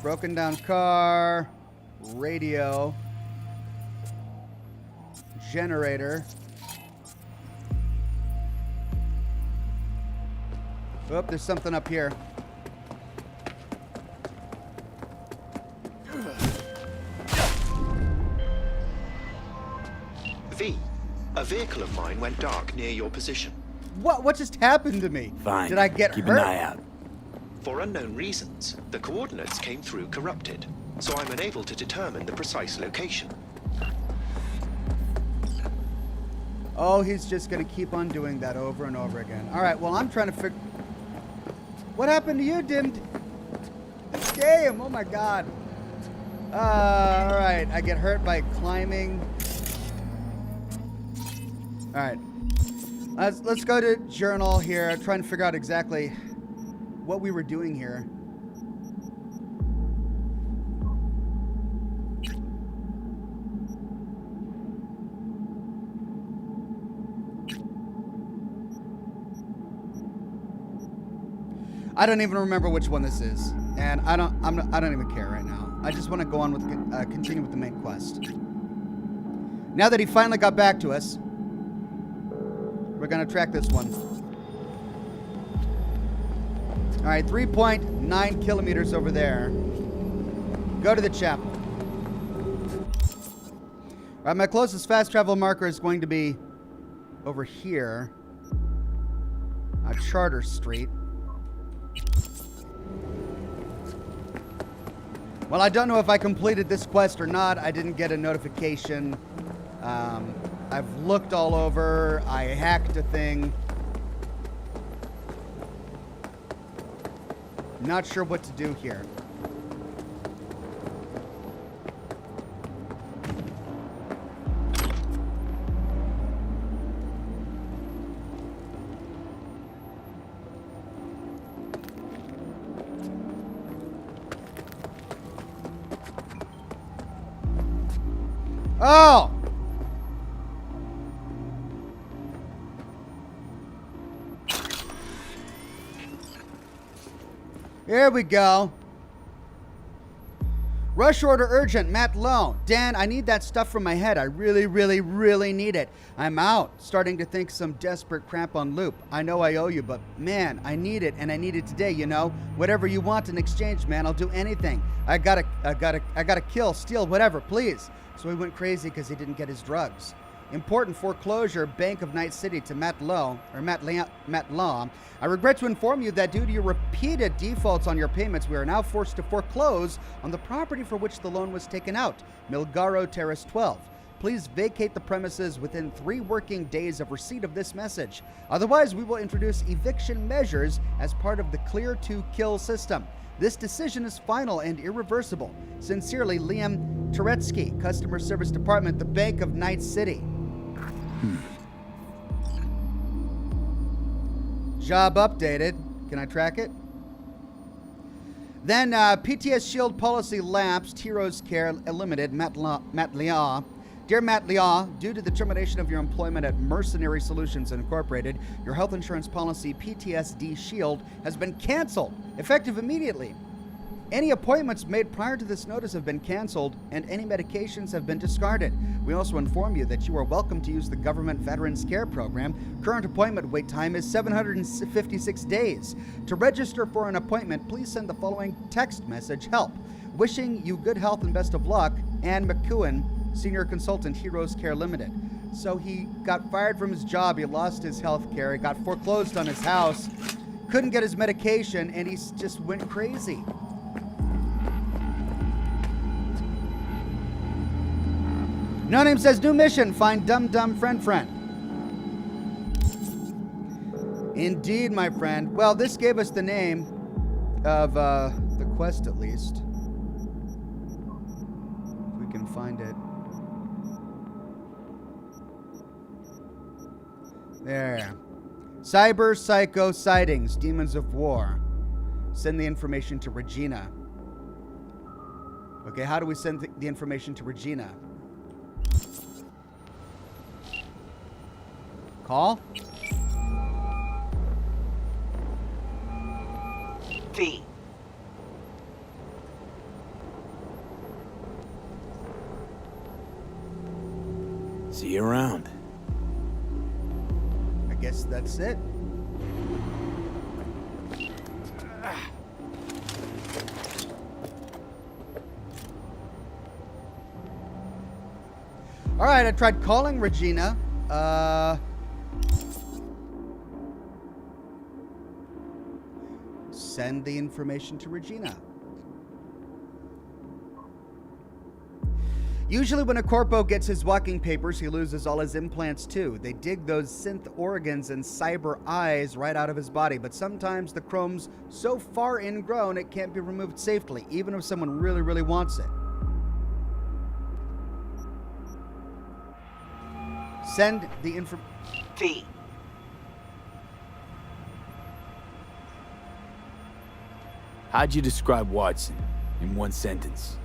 [SPEAKER 1] Broken down car, radio, generator. Oh, there's something up here.
[SPEAKER 16] V, a vehicle of mine went dark near your position.
[SPEAKER 1] What just happened to me?
[SPEAKER 7] Fine.
[SPEAKER 1] Did I get
[SPEAKER 7] Keep
[SPEAKER 1] hurt?
[SPEAKER 7] an eye out.
[SPEAKER 16] For unknown reasons, the coordinates came through corrupted, so I'm unable to determine the precise location.
[SPEAKER 1] Oh, he's just going to keep on doing that over and over again. All right, well, I'm trying to figure... What happened to you, dimmed? This game, oh my god. All right, I get hurt by climbing. All right, let's go to journal here. I'm trying to figure out exactly what we were doing here. I don't even remember which one this is, and I don't even care right now. I just want to go on with continue with the main quest. Now that he finally got back to us, we're gonna track this one. All right, 3.9 kilometers over there. Go to the chapel. All right, my closest fast travel marker is going to be over here, Charter Street. Well, I don't know if I completed this quest or not. I didn't get a notification. I've looked all over. I hacked a thing. Not sure what to do here. Oh! Here we go. Rush order urgent, Matt Lowe. Dan, I need that stuff from my head. I really, really, really need it. I'm out. Starting to think some desperate crap on loop. I know I owe you, but man, I need it, and I need it today, you know? Whatever you want in exchange, man, I'll do anything. I gotta kill, steal, whatever, please. So he went crazy because he didn't get his drugs. Important foreclosure, Bank of Night City to Matt Law. I regret to inform you that due to your repeated defaults on your payments, we are now forced to foreclose on the property for which the loan was taken out, Milgaro Terrace 12. Please vacate the premises within 3 working days of receipt of this message. Otherwise, we will introduce eviction measures as part of the Clear to Kill system. This decision is final and irreversible. Sincerely, Liam Turetsky, Customer Service Department, the Bank of Night City. Job updated. Can I track it? Then PTS Shield policy lapsed. Heroes Care Limited. Matt Liaw. Dear Matt Liaw, due to the termination of your employment at Mercenary Solutions Incorporated, your health insurance policy PTSD Shield has been canceled, effective immediately. Any appointments made prior to this notice have been canceled, and any medications have been discarded. We also inform you that you are welcome to use the Government Veterans Care Program. Current appointment wait time is 756 days. To register for an appointment, please send the following text message, HELP. Wishing you good health and best of luck, Ann McEwen, Senior Consultant, Heroes Care Limited. So he got fired from his job, he lost his health care, he got foreclosed on his house, couldn't get his medication, and he just went crazy. No Name says, new mission, find dumb friend. Indeed, my friend. Well, this gave us the name of the quest at least. If we can find it. There. Cyber Psycho Sightings, Demons of War. Send the information to Regina. Okay, how do we send the information to Regina? Call?
[SPEAKER 15] V.
[SPEAKER 7] See you around.
[SPEAKER 1] I guess that's it. All right, I tried calling Regina. Send the information to Regina. Usually when a corpo gets his walking papers, he loses all his implants too. They dig those synth organs and cyber eyes right out of his body, but sometimes the chrome's so far ingrown it can't be removed safely, even if someone really, really wants it. Send the info.
[SPEAKER 15] V.
[SPEAKER 7] How'd you describe Watson in one sentence?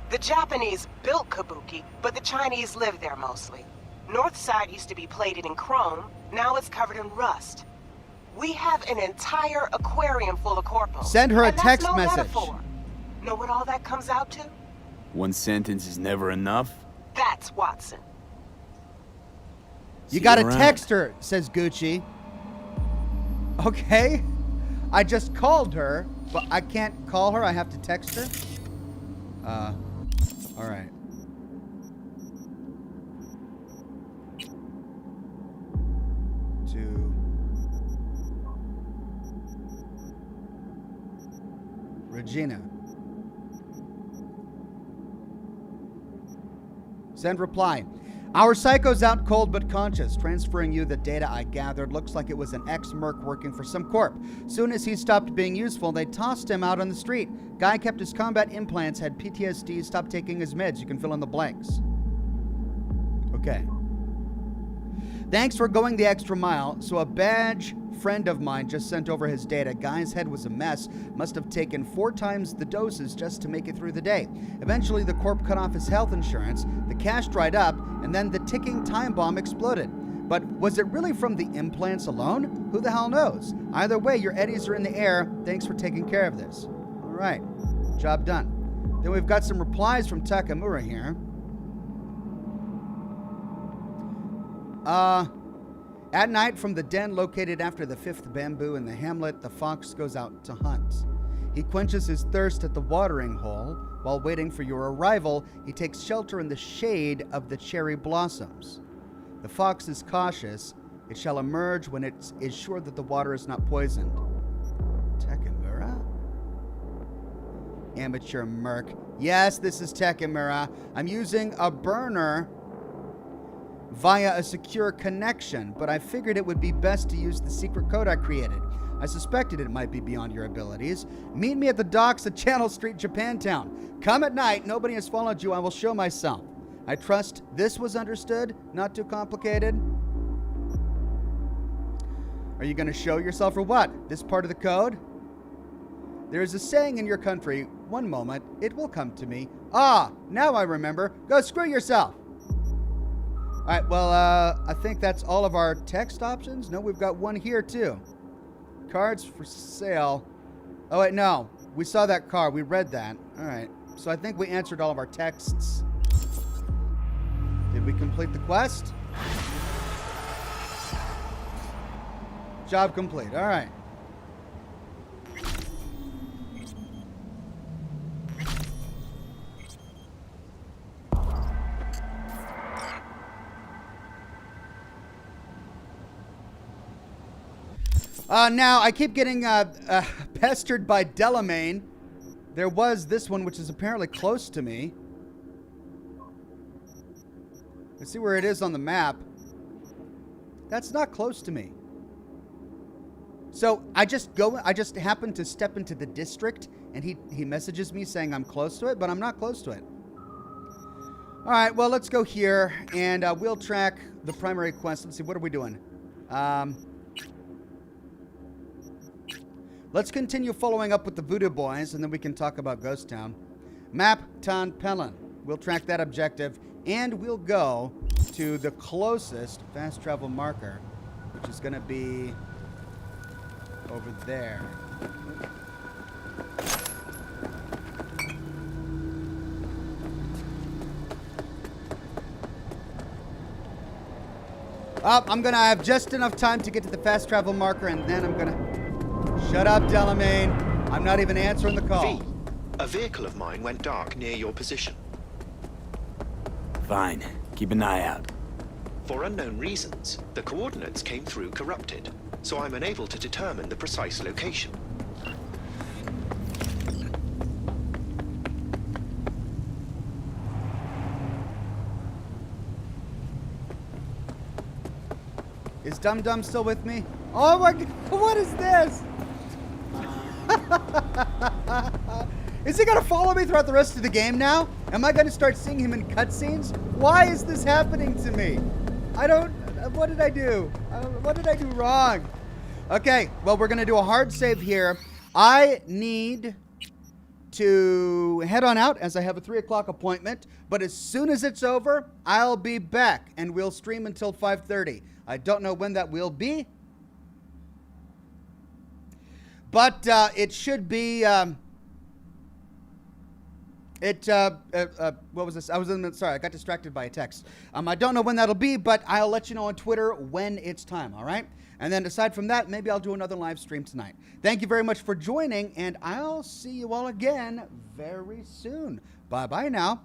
[SPEAKER 15] The Japanese built Kabuki, but the Chinese live there mostly. North side used to be plated in chrome, now it's covered in rust. We have an entire aquarium full of corpos.
[SPEAKER 1] Send her a
[SPEAKER 15] and
[SPEAKER 1] text
[SPEAKER 15] that's no
[SPEAKER 1] message.
[SPEAKER 15] Metaphor. Know what all that comes out to?
[SPEAKER 7] One sentence is never enough?
[SPEAKER 15] That's Watson.
[SPEAKER 1] You gotta text her, says Gucci. Okay. I just called her, but I can't call her. I have to text her. All right. To Regina. Send reply. Our psycho's out cold but conscious, transferring you the data I gathered. Looks like it was an ex-merc working for some corp. Soon as he stopped being useful, they tossed him out on the street. Guy kept his combat implants, had PTSD, stopped taking his meds. You can fill in the blanks. Okay. Thanks for going the extra mile. So a badge friend of mine just sent over his data. Guy's head was a mess. Must have taken 4 times the doses just to make it through the day. Eventually, the corp cut off his health insurance. The cash dried up, and then the ticking time bomb exploded. But was it really from the implants alone? Who the hell knows? Either way, your eddies are in the air. Thanks for taking care of this. All right. Job done. Then we've got some replies from Takamura here. At night, from the den located after the 5th bamboo in the hamlet, the fox goes out to hunt. He quenches his thirst at the watering hole. While waiting for your arrival, he takes shelter in the shade of the cherry blossoms. The fox is cautious. It shall emerge when it is sure that the water is not poisoned. Takamura? Amateur merc. Yes, this is Takamura. I'm using a burner via a secure connection, but I figured it would be best to use the secret code I created. I suspected it might be beyond your abilities. Meet me at the docks at Channel Street, Japantown. Come at night. Nobody has followed you. I will show myself. I trust this was understood. Not too complicated. Are you going to show yourself or what? This part of the code? There is a saying in your country, one moment, it will come to me. Ah, now I remember. Go screw yourself. All right, well, I think that's all of our text options. No, we've got one here, too. Cards for sale. Oh, wait, no. We saw that car. We read that. All right. So I think we answered all of our texts. Did we complete the quest? Job complete. All right. Now, I keep getting pestered by Delamain. There was this one, which is apparently close to me. Let's see where it is on the map. That's not close to me. So I just happened to step into the district and he messages me saying I'm close to it, but I'm not close to it. All right, well, let's go here, and we'll track the primary quest. Let's see, what are we doing? Let's continue following up with the Voodoo Boys, and then we can talk about Ghost Town. Map Tan Pelin. We'll track that objective, and we'll go to the closest fast travel marker, which is going to be over there. I'm going to have just enough time to get to the fast travel marker, and then I'm going to... Shut up, Delamain. I'm not even answering the call.
[SPEAKER 16] V, a vehicle of mine went dark near your position.
[SPEAKER 7] Fine. Keep an eye out.
[SPEAKER 16] For unknown reasons, the coordinates came through corrupted, so I'm unable to determine the precise location.
[SPEAKER 1] Is Dum Dum still with me? Oh my God, what is this? Is he gonna follow me throughout the rest of the game now? Am I gonna start seeing him in cutscenes? Why is this happening to me? I don't, what did I do? What did I do wrong? Okay, well, we're gonna do a hard save here. I need to head on out as I have a 3 o'clock appointment, but as soon as it's over, I'll be back and we'll stream until 5:30. I don't know when that will be, but it should be, what was this? Sorry, I got distracted by a text. I don't know when that'll be, but I'll let you know on Twitter when it's time, all right? And then aside from that, maybe I'll do another live stream tonight. Thank you very much for joining, and I'll see you all again very soon. Bye-bye now.